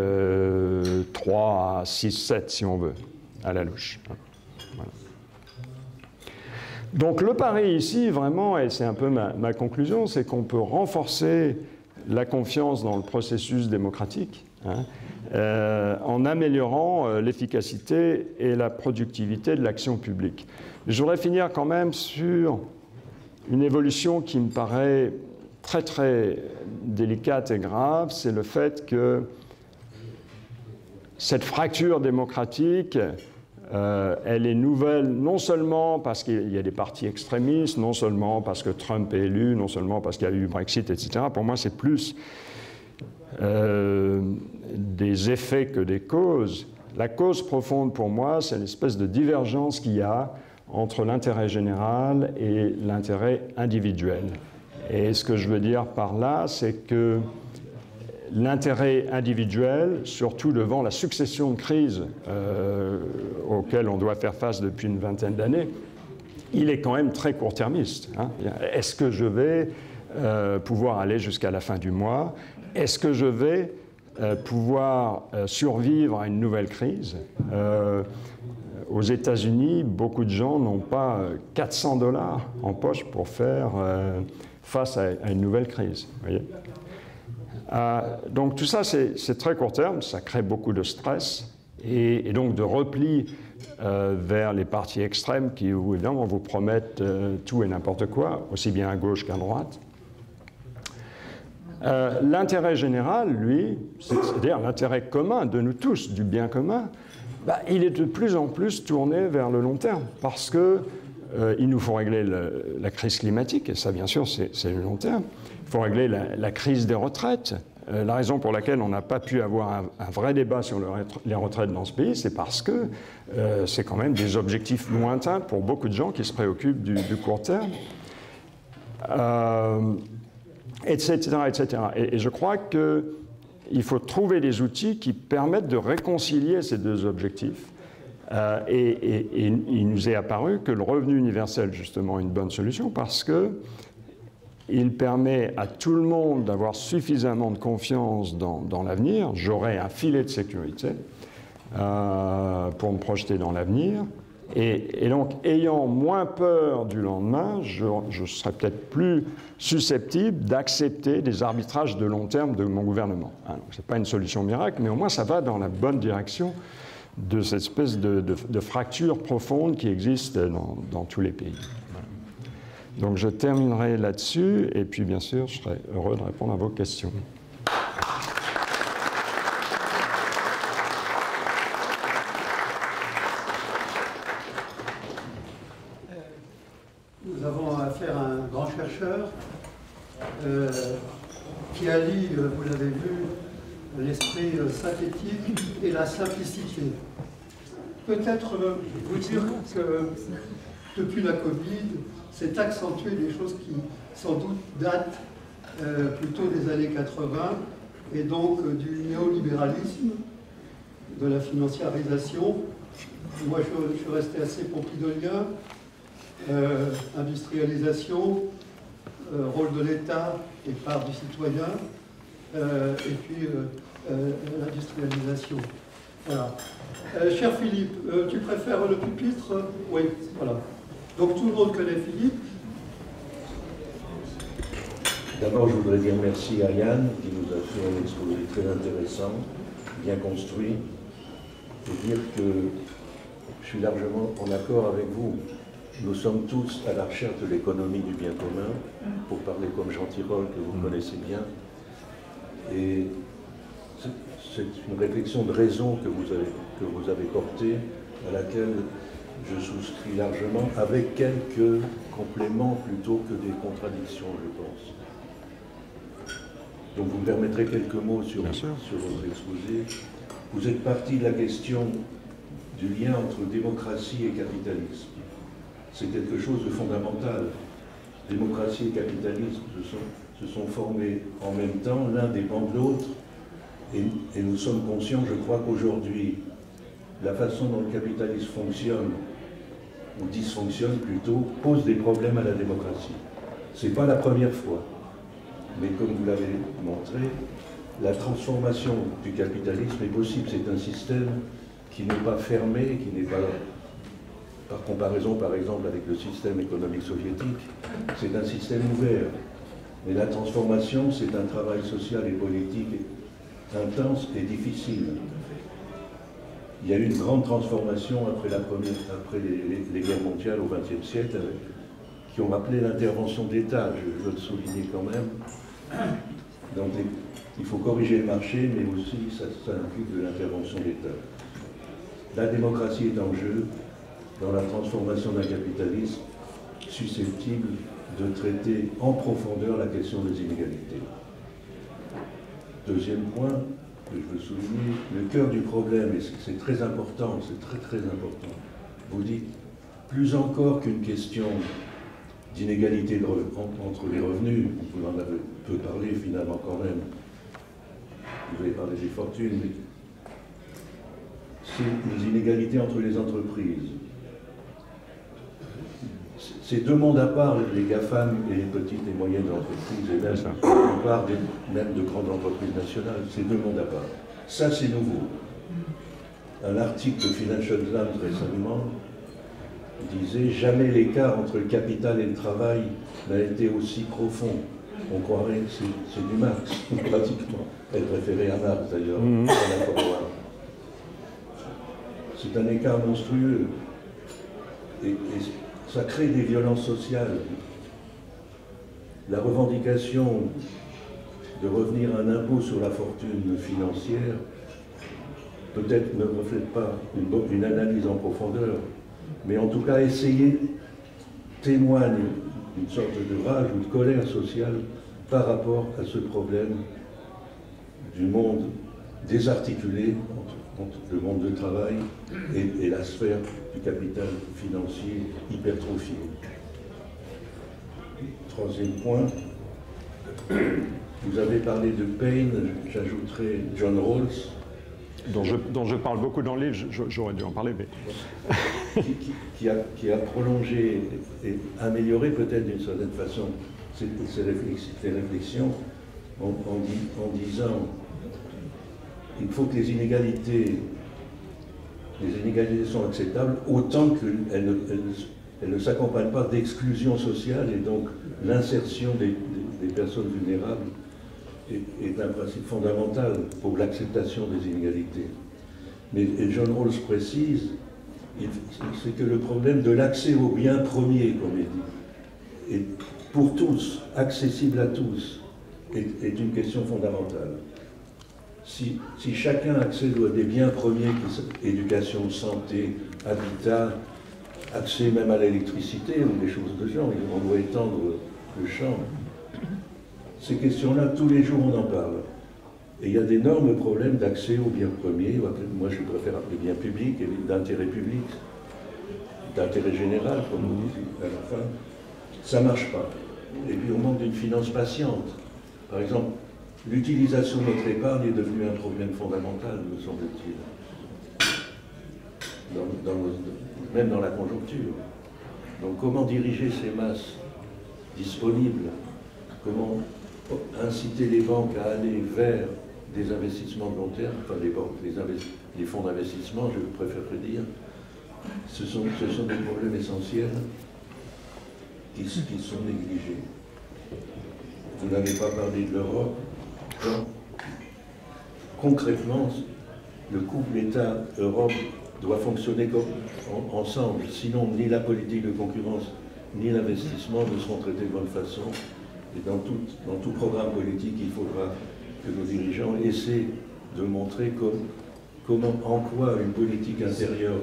3 à 6, 7 si on veut, à la louche. Voilà. Donc le pari ici, vraiment, et c'est un peu ma conclusion, c'est qu'on peut renforcer la confiance dans le processus démocratique en améliorant l'efficacité et la productivité de l'action publique. Je voudrais finir quand même sur une évolution qui me paraît très très délicate et grave, c'est le fait que cette fracture démocratique, elle est nouvelle non seulement parce qu'il y a des partis extrémistes, non seulement parce que Trump est élu, non seulement parce qu'il y a eu Brexit, etc. Pour moi, c'est plus des effets que des causes. La cause profonde pour moi, c'est l'espèce de divergence qu'il y a entre l'intérêt général et l'intérêt individuel. Et ce que je veux dire par là, c'est que l'intérêt individuel, surtout devant la succession de crises auxquelles on doit faire face depuis une vingtaine d'années, il est quand même très court-termiste. Est-ce que je vais pouvoir aller jusqu'à la fin du mois? Est-ce que je vais pouvoir survivre à une nouvelle crise? Aux États-Unis, beaucoup de gens n'ont pas 400 $ en poche pour faire face à une nouvelle crise. Vous voyez? Donc tout ça, c'est très court terme, ça crée beaucoup de stress et donc de repli vers les partis extrêmes qui, évidemment, vous promettent tout et n'importe quoi, aussi bien à gauche qu'à droite. L'intérêt général, lui, c'est-à-dire l'intérêt commun de nous tous, du bien commun, il est de plus en plus tourné vers le long terme parce que il nous faut régler la crise climatique, et ça, bien sûr, c'est le long terme. Il faut régler la crise des retraites. La raison pour laquelle on n'a pas pu avoir un vrai débat sur les retraites dans ce pays, c'est parce que c'est quand même des objectifs lointains pour beaucoup de gens qui se préoccupent du court terme, etc., etc. Et je crois qu'il faut trouver des outils qui permettent de réconcilier ces deux objectifs. Et il nous est apparu que le revenu universel, justement, est une bonne solution parce qu'il permet à tout le monde d'avoir suffisamment de confiance dans l'avenir. J'aurai un filet de sécurité pour me projeter dans l'avenir. Et donc, ayant moins peur du lendemain, je serai peut-être plus susceptible d'accepter des arbitrages de long terme de mon gouvernement. Ce n'est pas une solution miracle, mais au moins ça va dans la bonne direction de cette espèce de fracture profonde qui existe dans tous les pays. Voilà. Donc je terminerai là-dessus, et puis bien sûr, je serai heureux de répondre à vos questions. Nous avons affaire à un grand chercheur qui allie, vous l'avez vu, l'esprit synthétique et la simplicité. Peut-être vous dire que depuis la Covid, s'est accentué des choses qui sans doute datent plutôt des années 80 et donc du néolibéralisme, de la financiarisation. Moi je suis resté assez pompidolien, industrialisation, rôle de l'État et part du citoyen, et puis l'industrialisation. Voilà. Cher Philippe, tu préfères le pupitre? Oui, voilà. Donc tout le monde connaît Philippe. D'abord, je voudrais dire merci à Yann qui nous a fait un exposé très intéressant, bien construit, et dire que je suis largement en accord avec vous. Nous sommes tous à la recherche de l'économie du bien commun, pour parler comme Jean Tirole, que vous connaissez bien. Et c'est une réflexion de raison que vous avez portée, à laquelle je souscris largement, avec quelques compléments plutôt que des contradictions, je pense. Donc vous me permettrez quelques mots sur votre exposé. Vous êtes parti de la question du lien entre démocratie et capitalisme. C'est quelque chose de fondamental. Démocratie et capitalisme se sont formés en même temps, l'un dépend de l'autre, et nous sommes conscients, je crois qu'aujourd'hui, la façon dont le capitalisme fonctionne ou dysfonctionne plutôt, pose des problèmes à la démocratie. Ce n'est pas la première fois, mais comme vous l'avez montré, la transformation du capitalisme est possible. C'est un système qui n'est pas fermé, qui n'est pas, par comparaison par exemple avec le système économique soviétique, c'est un système ouvert. Mais la transformation, c'est un travail social et politique intense et difficile. Il y a eu une grande transformation après les guerres mondiales au XXe siècle, qui ont rappelé l'intervention d'État, je veux le souligner quand même. Donc il faut corriger le marché, mais aussi ça implique de l'intervention d'État. La démocratie est en jeu dans la transformation d'un capitalisme susceptible de traiter en profondeur la question des inégalités. Deuxième point que je veux souligner, le cœur du problème, et c'est très important, c'est très très important, vous dites, plus encore qu'une question d'inégalité entre les revenus, vous en avez peu parlé finalement quand même, vous avez parlé des fortunes, mais c'est les inégalités entre les entreprises. C'est deux mondes à part, les GAFAM et les petites et moyennes entreprises, et même une part même de grandes entreprises nationales, c'est deux mondes à part. Ça, c'est nouveau. Un article de Financial Times récemment disait « Jamais l'écart entre le capital et le travail n'a été aussi profond ». On croirait que c'est du Marx, pratiquement. Elle préférait à Marx, d'ailleurs, c'est un écart monstrueux. Et ça crée des violences sociales. La revendication de revenir à un impôt sur la fortune financière peut-être ne reflète pas une analyse en profondeur, mais en tout cas témoigne d'une sorte de rage ou de colère sociale par rapport à ce problème du monde désarticulé entre le monde du travail et la sphère du capital financier hypertrophié. Troisième point, vous avez parlé de Paine, j'ajouterai John Rawls. Dont je parle beaucoup dans le livre, j'aurais dû en parler, mais... qui a prolongé et amélioré peut-être d'une certaine façon ces réflexions en disant il faut que les inégalités sont acceptables autant qu'elles ne s'accompagnent pas d'exclusion sociale, et donc l'insertion des personnes vulnérables est un principe fondamental pour l'acceptation des inégalités. Mais John Rawls précise, c'est que le problème de l'accès aux biens premiers, comme il dit, est pour tous, accessible à tous, est une question fondamentale. Si chacun accède à des biens premiers, éducation, santé, habitat, accès même à l'électricité ou des choses de genre, on doit étendre le champ. Ces questions-là, tous les jours on en parle. Et il y a d'énormes problèmes d'accès aux biens premiers, moi je préfère appeler biens publics, et d'intérêt public, d'intérêt général, comme on dit à la fin. Ça ne marche pas. Et puis on manque d'une finance patiente. Par exemple, l'utilisation de notre épargne est devenue un problème fondamental, me semble-t-il, même dans la conjoncture. Donc comment diriger ces masses disponibles? Comment inciter les banques à aller vers des investissements de long terme, enfin les fonds d'investissement, je préférerais dire, ce sont des problèmes essentiels qui sont négligés. Vous n'avez pas parlé de l'Europe. Concrètement, le couple État-Europe doit fonctionner ensemble, sinon ni la politique de concurrence ni l'investissement ne seront traités de bonne façon. Et dans tout programme politique, il faudra que nos dirigeants essaient de montrer en quoi une politique intérieure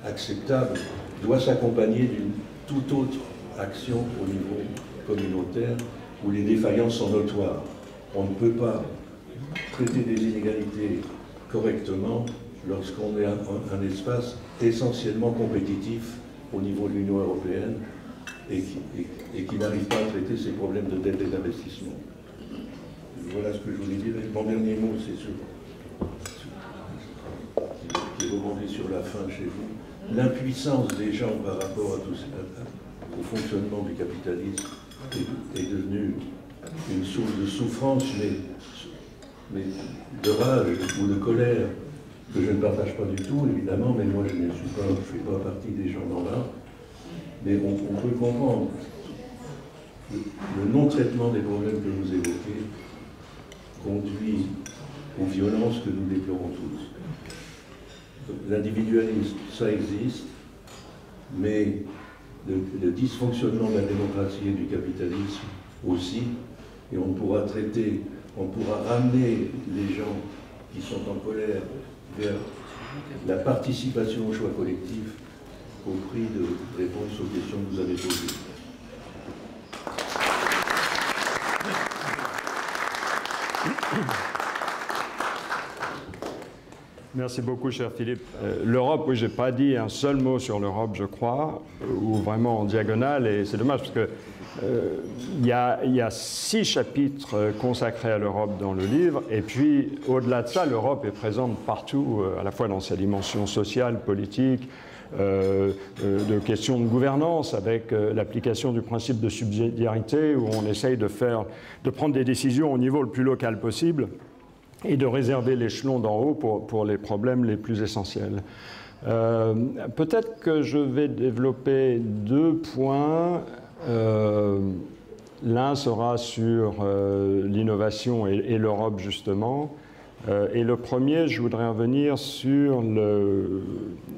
acceptable doit s'accompagner d'une toute autre action au niveau communautaire où les défaillances sont notoires. On ne peut pas traiter des inégalités correctement lorsqu'on est un espace essentiellement compétitif au niveau de l'Union européenne et qui n'arrive pas à traiter ces problèmes de dette et d'investissement. Voilà ce que je voulais dire. Et mon dernier mot, c'est qui rebondit sur la fin chez vous. l'impuissance des gens par rapport au fonctionnement du capitalisme est devenue une source de souffrance, mais de rage ou de colère, que je ne partage pas du tout, évidemment, mais moi je ne fais pas partie des gens d'en bas. Mais on peut comprendre le non-traitement des problèmes que vous évoquez conduit aux violences que nous déplorons tous. L'individualisme, ça existe, mais le dysfonctionnement de la démocratie et du capitalisme aussi, et on pourra ramener les gens qui sont en colère vers la participation au choix collectif au prix de réponse aux questions que vous avez posées. Merci beaucoup, cher Philippe. L'Europe, oui, je n'ai pas dit un seul mot sur l'Europe, je crois, ou vraiment en diagonale, et c'est dommage parce que il y a 6 chapitres consacrés à l'Europe dans le livre, et puis au-delà de ça, l'Europe est présente partout, à la fois dans sa dimension sociale, politique, de questions de gouvernance, avec l'application du principe de subsidiarité, où on essaye de prendre des décisions au niveau le plus local possible, et de réserver l'échelon d'en haut pour les problèmes les plus essentiels. Peut-être que je vais développer 2 points. L'un sera sur l'innovation et l'Europe, justement. Et le premier, je voudrais revenir sur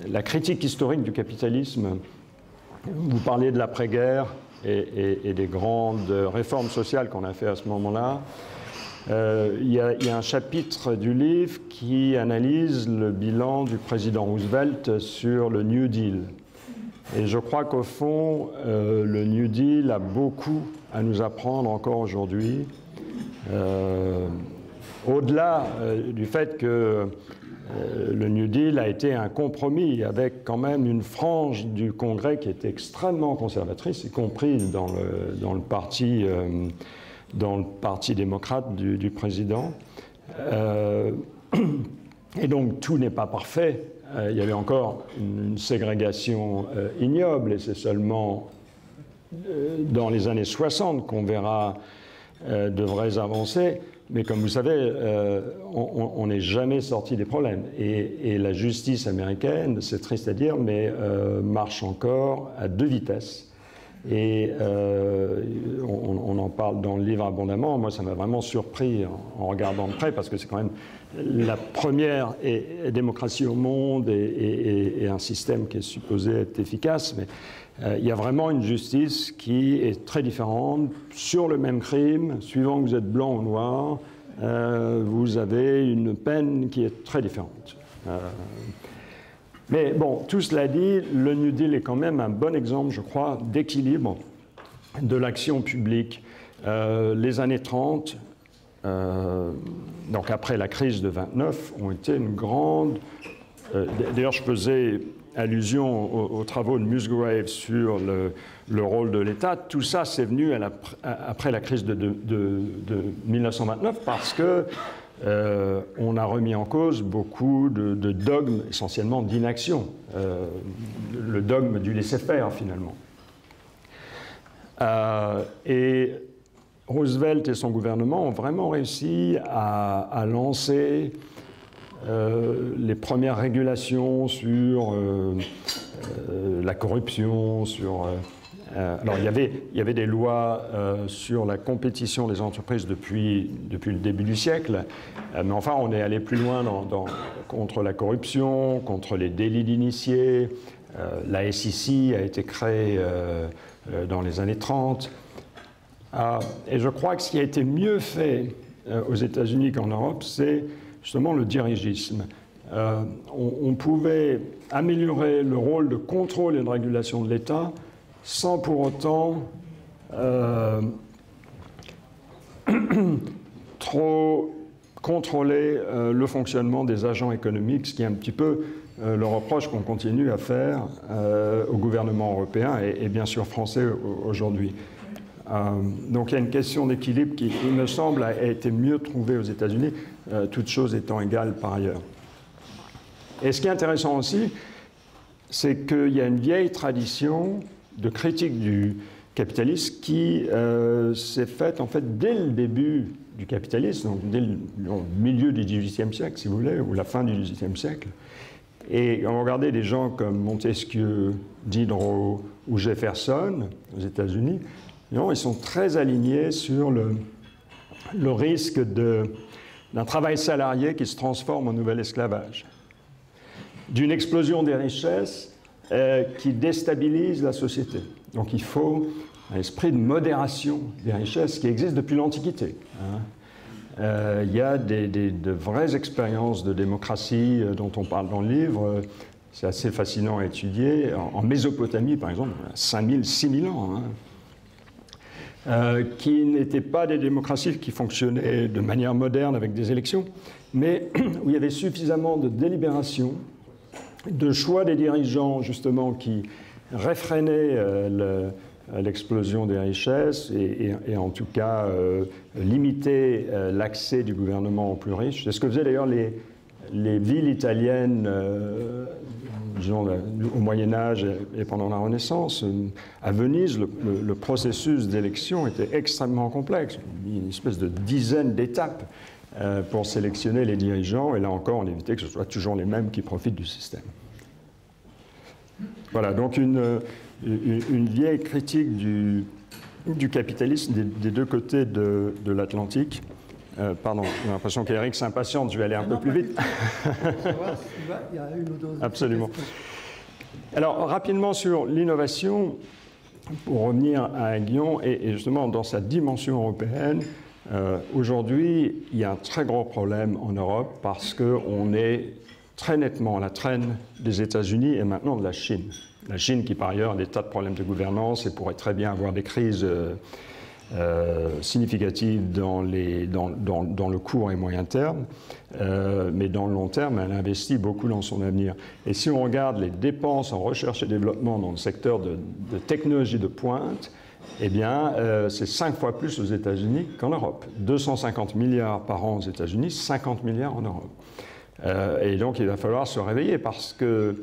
la critique historique du capitalisme. Vous parliez de l'après-guerre et des grandes réformes sociales qu'on a fait à ce moment-là. Il y a un chapitre du livre qui analyse le bilan du président Roosevelt sur le New Deal. Et je crois qu'au fond, le New Deal a beaucoup à nous apprendre encore aujourd'hui. Au-delà du fait que le New Deal a été un compromis avec quand même une frange du Congrès qui était extrêmement conservatrice, y compris dans le parti démocrate du président. Et donc tout n'est pas parfait. Il y avait encore une ségrégation ignoble, et c'est seulement dans les années 60 qu'on verra de vraies avancées. Mais comme vous savez, on n'est jamais sorti des problèmes. Et la justice américaine, c'est triste à dire, mais marche encore à 2 vitesses. Et on en parle dans le livre abondamment. Moi, ça m'a vraiment surpris en regardant de près, parce que c'est quand même la première démocratie au monde et un système qui est supposé être efficace. Mais il y a vraiment une justice qui est très différente. Sur le même crime, suivant que vous êtes blanc ou noir, vous avez une peine qui est très différente. Mais bon, tout cela dit, le New Deal est quand même un bon exemple, je crois, d'équilibre de l'action publique. Les années 30, donc après la crise de 29, ont été une grande... D'ailleurs, je faisais allusion aux travaux de Musgrave sur le rôle de l'État. Tout ça, c'est venu après la crise de 1929 parce que on a remis en cause beaucoup de dogmes, essentiellement d'inaction, le dogme du laisser-faire finalement. Et Roosevelt et son gouvernement ont vraiment réussi à lancer les premières régulations sur la corruption, sur... alors il y avait des lois sur la compétition des entreprises depuis le début du siècle, mais enfin on est allé plus loin contre la corruption, contre les délits d'initiés. La SEC a été créée dans les années 30. Et je crois que ce qui a été mieux fait aux États-Unis qu'en Europe, c'est justement le dirigisme. On pouvait améliorer le rôle de contrôle et de régulation de l'État sans pour autant trop contrôler le fonctionnement des agents économiques, ce qui est un petit peu le reproche qu'on continue à faire au gouvernement européen et bien sûr français aujourd'hui. Donc il y a une question d'équilibre qui, il me semble, a été mieux trouvée aux États-Unis, toutes choses étant égales par ailleurs. Et ce qui est intéressant aussi, c'est qu'il y a une vieille tradition de critique du capitalisme qui s'est faite en fait dès le début du capitalisme, donc dès le milieu du XVIIIe siècle, si vous voulez, ou la fin du XVIIIe siècle. Et quand vous regardez des gens comme Montesquieu, Diderot ou Jefferson aux États-Unis, ils sont très alignés sur le risque d'un travail salarié qui se transforme en nouvel esclavage, d'une explosion des richesses qui déstabilise la société. Donc il faut un esprit de modération des richesses qui existe depuis l'Antiquité. Il y a de vraies expériences de démocratie dont on parle dans le livre. C'est assez fascinant à étudier. En Mésopotamie, par exemple, 5000, 6000 ans, qui n'étaient pas des démocraties qui fonctionnaient de manière moderne avec des élections, mais où il y avait suffisamment de délibération, de choix des dirigeants, justement, qui réfrénaient l'explosion des richesses et en tout cas limiter l'accès du gouvernement aux plus riches. C'est ce que faisaient d'ailleurs les villes italiennes, disons, au Moyen-Âge et pendant la Renaissance. À Venise, le processus d'élection était extrêmement complexe, une espèce de dizaine d'étapes pour sélectionner les dirigeants, et là encore, on évitait que ce soit toujours les mêmes qui profitent du système. Voilà, donc une vieille critique du capitalisme des deux côtés de l'Atlantique. Pardon, j'ai l'impression qu'Éric s'impatiente, je vais aller un peu plus vite. Il y a une ou deux. Absolument. Alors, rapidement sur l'innovation, pour revenir à Guillaume, et justement dans sa dimension européenne, aujourd'hui, il y a un très gros problème en Europe parce qu'on est très nettement à la traîne des États-Unis et maintenant de la Chine. La Chine qui, par ailleurs, a des tas de problèmes de gouvernance et pourrait très bien avoir des crises significatives dans le court et moyen terme, mais dans le long terme, elle investit beaucoup dans son avenir. Et si on regarde les dépenses en recherche et développement dans le secteur de technologie de pointe, eh bien, c'est 5 fois plus aux États-Unis qu'en Europe. 250 milliards par an aux États-Unis, 50 milliards en Europe. Et donc, il va falloir se réveiller parce que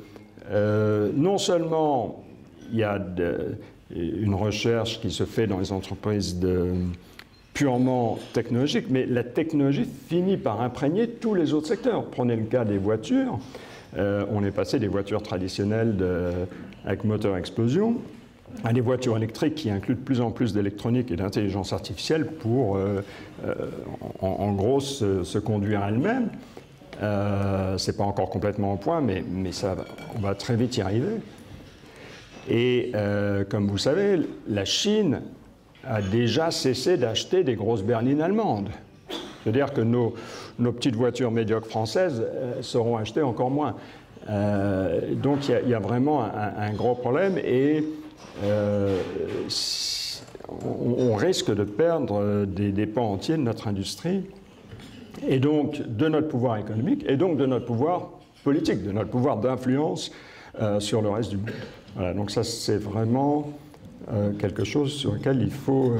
non seulement il y a une recherche qui se fait dans les entreprises purement technologiques, mais la technologie finit par imprégner tous les autres secteurs. Prenez le cas des voitures. On est passé des voitures traditionnelles avec moteur à explosion à des voitures électriques qui incluent de plus en plus d'électronique et d'intelligence artificielle pour, en gros, se conduire elles-mêmes. Ce n'est pas encore complètement au point, mais on va très vite y arriver. Et comme vous savez, la Chine a déjà cessé d'acheter des grosses berlines allemandes. C'est-à-dire que nos petites voitures médiocres françaises seront achetées encore moins. Donc il y a vraiment un gros problème et on risque de perdre des pans entiers de notre industrie et donc de notre pouvoir économique et donc de notre pouvoir politique, de notre pouvoir d'influence sur le reste du monde. Voilà, donc ça c'est vraiment quelque chose sur lequel il faut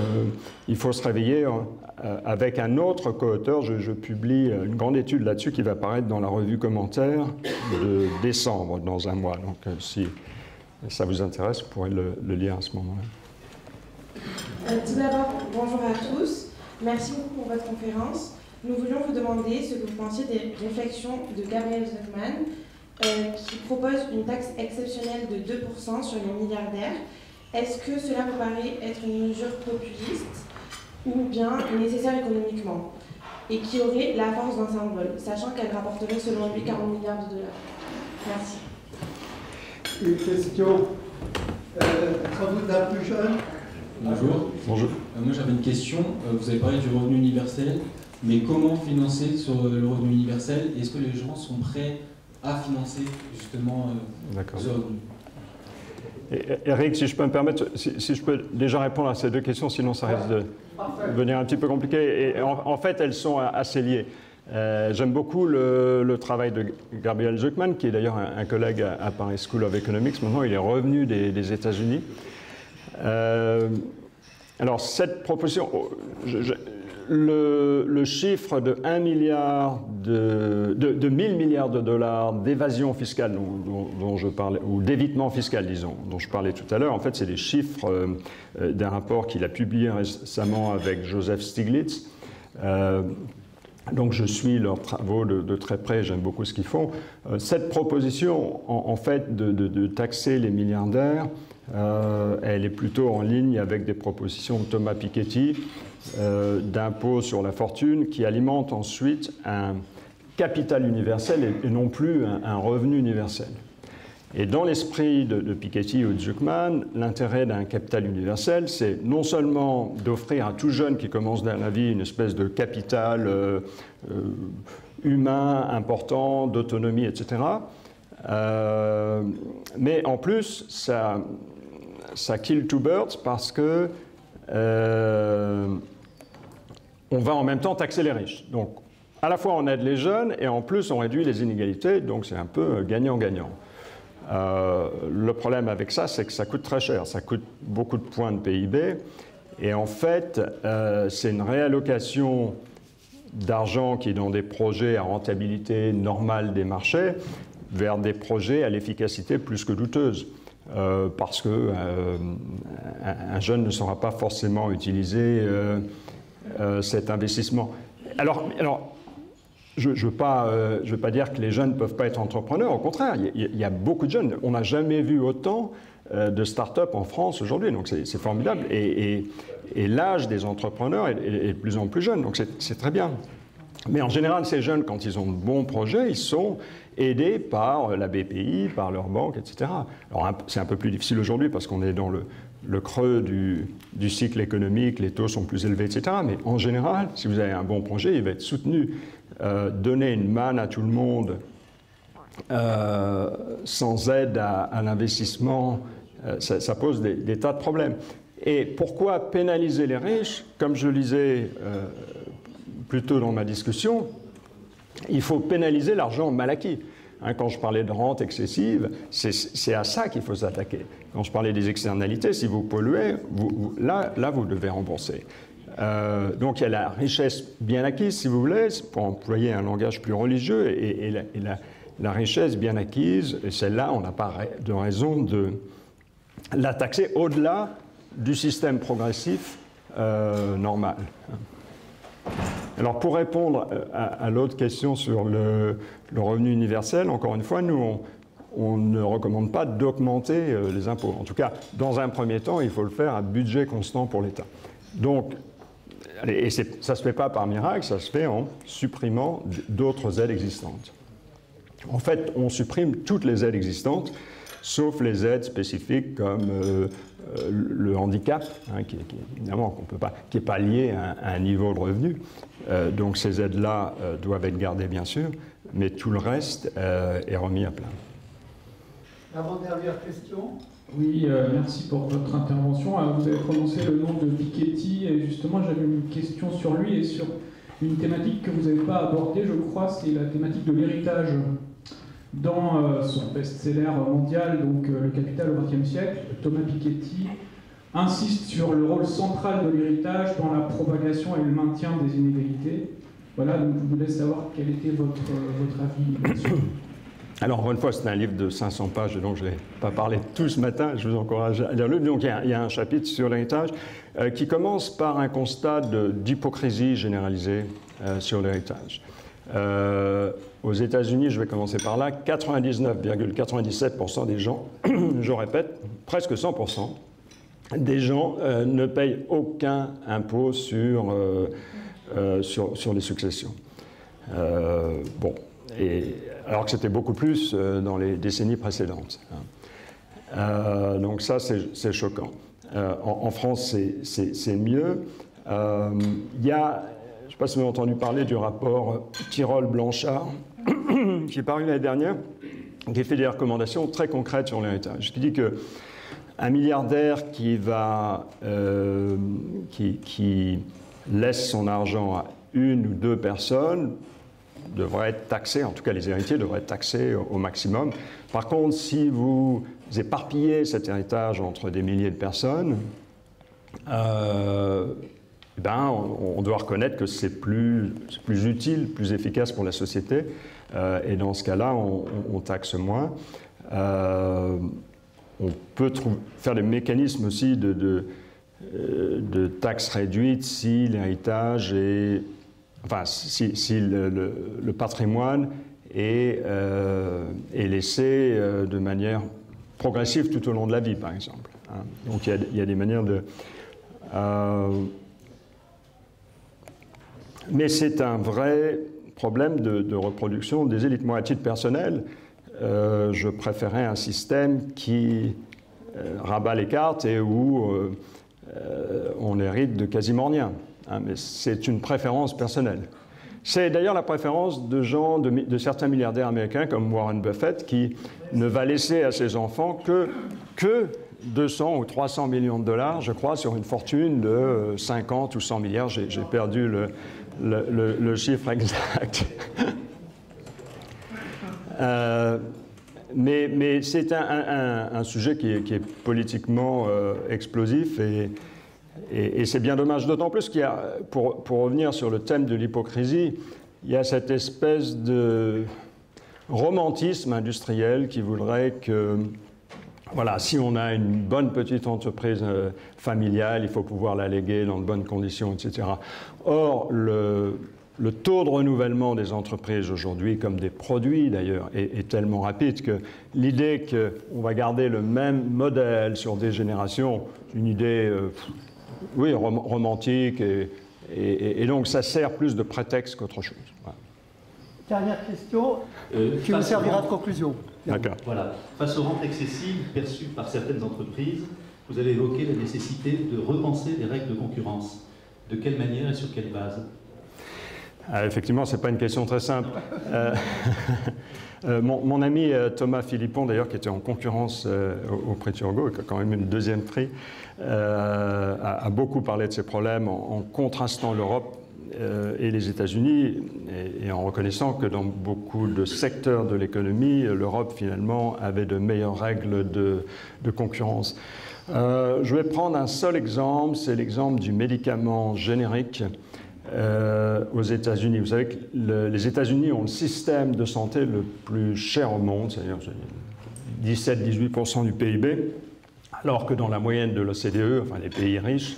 se réveiller. Avec un autre co-auteur, je publie une grande étude là-dessus qui va paraître dans la revue Commentaires de décembre, dans un mois. Donc si ça vous intéresse, vous pourrez le lire à ce moment-là. Tout d'abord, bonjour à tous. Merci beaucoup pour votre conférence. Nous voulions vous demander ce que vous pensiez des réflexions de Gabriel Zucman, qui propose une taxe exceptionnelle de 2% sur les milliardaires. Est-ce que cela vous paraît être une mesure populiste ou bien nécessaire économiquement et qui aurait la force d'un symbole, sachant qu'elle rapporterait selon lui 40 milliards de dollars? Merci. Une question, sans doute la plus jeune. Bonjour. Bonjour. Moi j'avais une question. Vous avez parlé du revenu universel, mais comment financer sur le revenu universel? Est-ce que les gens sont prêts à financer justement ce revenu? Eric, si je peux me permettre, si je peux déjà répondre à ces deux questions, sinon ça risque de devenir un petit peu compliqué. Et en fait, elles sont assez liées. J'aime beaucoup le travail de Gabriel Zucman, qui est d'ailleurs un collègue à Paris School of Economics. Maintenant, il est revenu des États-Unis. Alors, cette proposition, le chiffre de 1 milliard de 1000 milliards de dollars d'évasion fiscale dont je parlais, ou d'évitement fiscal, disons, dont je parlais tout à l'heure, en fait, c'est des chiffres d'un rapport qu'il a publié récemment avec Joseph Stiglitz. Donc je suis leurs travaux de très près, j'aime beaucoup ce qu'ils font. Cette proposition, en fait, de taxer les milliardaires, elle est plutôt en ligne avec des propositions de Thomas Piketty d'impôt sur la fortune qui alimente ensuite un capital universel et non plus un revenu universel. Et dans l'esprit de Piketty ou de Zuckman, l'intérêt d'un capital universel, c'est non seulement d'offrir à tout jeune qui commence dans la vie une espèce de capital humain important, d'autonomie, etc., mais en plus, ça kill two birds parce que on va en même temps taxer les riches. Donc, à la fois on aide les jeunes et en plus on réduit les inégalités, donc c'est un peu gagnant-gagnant. Le problème avec ça, c'est que ça coûte très cher, ça coûte beaucoup de points de PIB, et en fait, c'est une réallocation d'argent qui est dans des projets à rentabilité normale des marchés vers des projets à l'efficacité plus que douteuse, parce qu'un jeune ne saura pas forcément utiliser cet investissement. Alors je ne veux pas dire que les jeunes ne peuvent pas être entrepreneurs, au contraire, il y a beaucoup de jeunes. On n'a jamais vu autant de start-up en France aujourd'hui, donc c'est formidable. Et l'âge des entrepreneurs est de plus en plus jeune, donc c'est très bien. Mais en général, ces jeunes, quand ils ont de bons projets, ils sont aidés par la BPI, par leur banque, etc. Alors c'est un peu plus difficile aujourd'hui parce qu'on est dans le creux du cycle économique, les taux sont plus élevés, etc. Mais en général, si vous avez un bon projet, il va être soutenu. Donner une manne à tout le monde sans aide à l'investissement, ça pose des tas de problèmes. Et pourquoi pénaliser les riches? Comme je le disais plus tôt dans ma discussion, il faut pénaliser l'argent mal acquis. Quand je parlais de rente excessive, c'est à ça qu'il faut s'attaquer. Quand je parlais des externalités, si vous polluez, là, vous devez rembourser. Donc il y a la richesse bien acquise, si vous voulez, pour employer un langage plus religieux, et la richesse bien acquise, et celle-là, on n'a pas de raison de la taxer au-delà du système progressif normal. Alors pour répondre à l'autre question sur le revenu universel, encore une fois, nous, on ne recommande pas d'augmenter les impôts. En tout cas, dans un premier temps, il faut le faire à budget constant pour l'État. Donc, et ça ne se fait pas par miracle, ça se fait en supprimant d'autres aides existantes. En fait, on supprime toutes les aides existantes, sauf les aides spécifiques comme le handicap, évidemment, qui n'est pas lié à un niveau de revenu. Donc ces aides-là doivent être gardées, bien sûr, mais tout le reste est remis à plat. Avant-dernière question. Oui, merci pour votre intervention. Vous avez prononcé le nom de Piketty et justement j'avais une question sur lui et sur une thématique que vous n'avez pas abordée, je crois, c'est la thématique de l'héritage. Dans son best-seller mondial, donc Le Capital au XXe siècle, Thomas Piketty insiste sur le rôle central de l'héritage dans la propagation et le maintien des inégalités. Voilà, donc je voulais savoir quel était votre avis là-dessus. Alors, encore une fois, c'est un livre de 500 pages, donc je ne l'ai pas parlé tout ce matin, je vous encourage à lire le livre. Donc, il y a un chapitre sur l'héritage qui commence par un constat d'hypocrisie généralisée sur l'héritage. Aux États-Unis, je vais commencer par là, 99,97% des gens, je répète, presque 100%, des gens ne payent aucun impôt sur les successions. Bon. Alors que c'était beaucoup plus dans les décennies précédentes. Donc ça, c'est choquant. En France, c'est mieux. Il y a, je ne sais pas si vous avez entendu parler du rapport Tirole-Blanchard, qui est paru l'année dernière, qui fait des recommandations très concrètes sur l'héritage, qui dit qu'un milliardaire qui laisse son argent à une ou deux personnes devrait être taxé, en tout cas les héritiers devraient être taxés au maximum. Par contre, si vous éparpillez cet héritage entre des milliers de personnes, eh ben, on doit reconnaître que c'est plus utile, plus efficace pour la société, et dans ce cas-là, on taxe moins. On peut faire des mécanismes aussi de taxes réduites si l'héritage est... Enfin, si le patrimoine est laissé de manière progressive tout au long de la vie, par exemple. Hein. Donc il y a des manières de... mais c'est un vrai problème de reproduction des élites. Moi, à titre personnel, je préférais un système qui rabat les cartes et où on hérite de quasiment rien. Hein, mais c'est une préférence personnelle. C'est d'ailleurs la préférence de gens, de certains milliardaires américains comme Warren Buffett, qui ne va laisser à ses enfants que 200 ou 300 millions de dollars, je crois, sur une fortune de 50 ou 100 milliards. J'ai perdu le chiffre exact. Mais c'est un sujet qui est politiquement explosif et c'est bien dommage. D'autant plus qu'il y a, pour revenir sur le thème de l'hypocrisie, il y a cette espèce de romantisme industriel qui voudrait que, voilà, si on a une bonne petite entreprise familiale, il faut pouvoir la léguer dans de bonnes conditions, etc. Or, le taux de renouvellement des entreprises aujourd'hui, comme des produits d'ailleurs, est tellement rapide que l'idée qu'on va garder le même modèle sur des générations, une idée oui, romantique, et donc ça sert plus de prétexte qu'autre chose. Voilà. Dernière question qui vous servira de conclusion. D'accord. Voilà. Face aux rentes excessives perçues par certaines entreprises, vous avez évoqué la nécessité de repenser les règles de concurrence. De quelle manière et sur quelle base ? Effectivement, ce n'est pas une question très simple. Mon ami Thomas Philippon, d'ailleurs, qui était en concurrence au prix Turgot, et qui a quand même eu une deuxième prix, a beaucoup parlé de ces problèmes en contrastant l'Europe et les États-Unis, et en reconnaissant que dans beaucoup de secteurs de l'économie, l'Europe, finalement, avait de meilleures règles de concurrence. Je vais prendre un seul exemple, c'est l'exemple du médicament générique aux États-Unis. Vous savez que les États-Unis ont le système de santé le plus cher au monde, c'est-à-dire 17-18% du PIB, alors que dans la moyenne de l'OCDE, enfin les pays riches,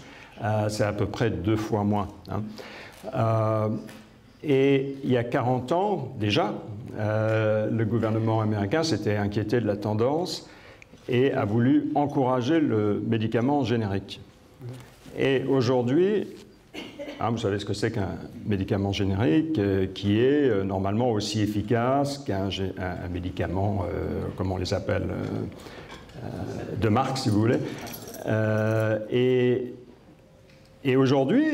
c'est à peu près 2 fois moins. Hein. Et il y a 40 ans, déjà, le gouvernement américain s'était inquiété de la tendance et a voulu encourager le médicament générique. Et aujourd'hui, vous savez ce que c'est qu'un médicament générique qui est normalement aussi efficace qu'un médicament, comment on les appelle, de marque, si vous voulez. Et aujourd'hui,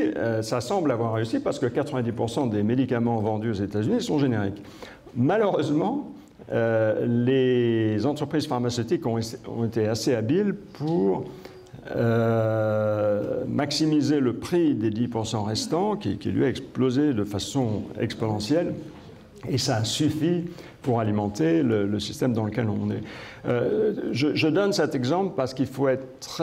ça semble avoir réussi parce que 90% des médicaments vendus aux États-Unis sont génériques. Malheureusement, les entreprises pharmaceutiques ont été assez habiles pour maximiser le prix des 10% restants, qui lui a explosé de façon exponentielle, et ça a suffi pour alimenter le système dans lequel on est. Je donne cet exemple parce qu'il faut être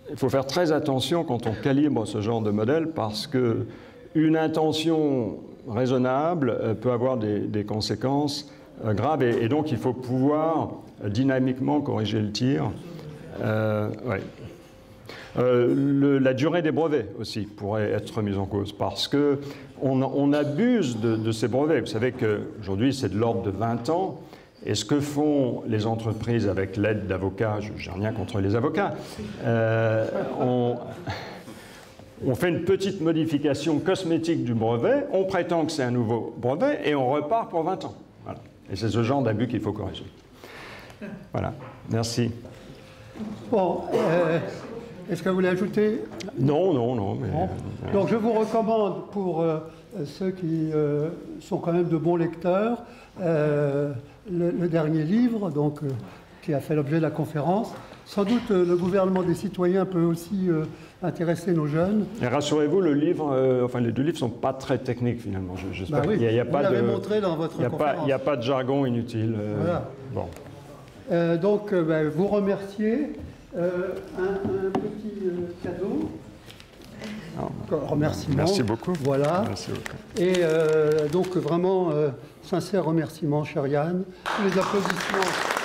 il faut faire très attention quand on calibre ce genre de modèle, parce qu'une intention raisonnable peut avoir des conséquences graves, et donc il faut pouvoir dynamiquement corriger le tir. Ouais. La durée des brevets aussi pourrait être mise en cause, parce qu'on abuse de ces brevets. Vous savez qu'aujourd'hui, c'est de l'ordre de 20 ans. Et ce que font les entreprises avec l'aide d'avocats, je n'ai rien contre les avocats, on fait une petite modification cosmétique du brevet, on prétend que c'est un nouveau brevet, et on repart pour 20 ans. Voilà. Et c'est ce genre d'abus qu'il faut corriger. Voilà, merci. Bon, est-ce que vous voulez ajouter ? Non. Mais, bon. Donc je vous recommande, pour ceux qui sont quand même de bons lecteurs, le dernier livre, donc, qui a fait l'objet de la conférence. Sans doute, le gouvernement des citoyens peut aussi intéresser nos jeunes. Et rassurez-vous, le livre, enfin les deux livres ne sont pas très techniques finalement. J'espère oui, qu'il n'y a pas vous l'avez montré dans votre conférence. Il n'y a pas de jargon inutile. Voilà. Bon. Donc, vous remercier. Un petit cadeau. Remerciement. Merci beaucoup. Voilà. Merci beaucoup. Et donc vraiment, sincère remerciement, cher Yann. Les applaudissements.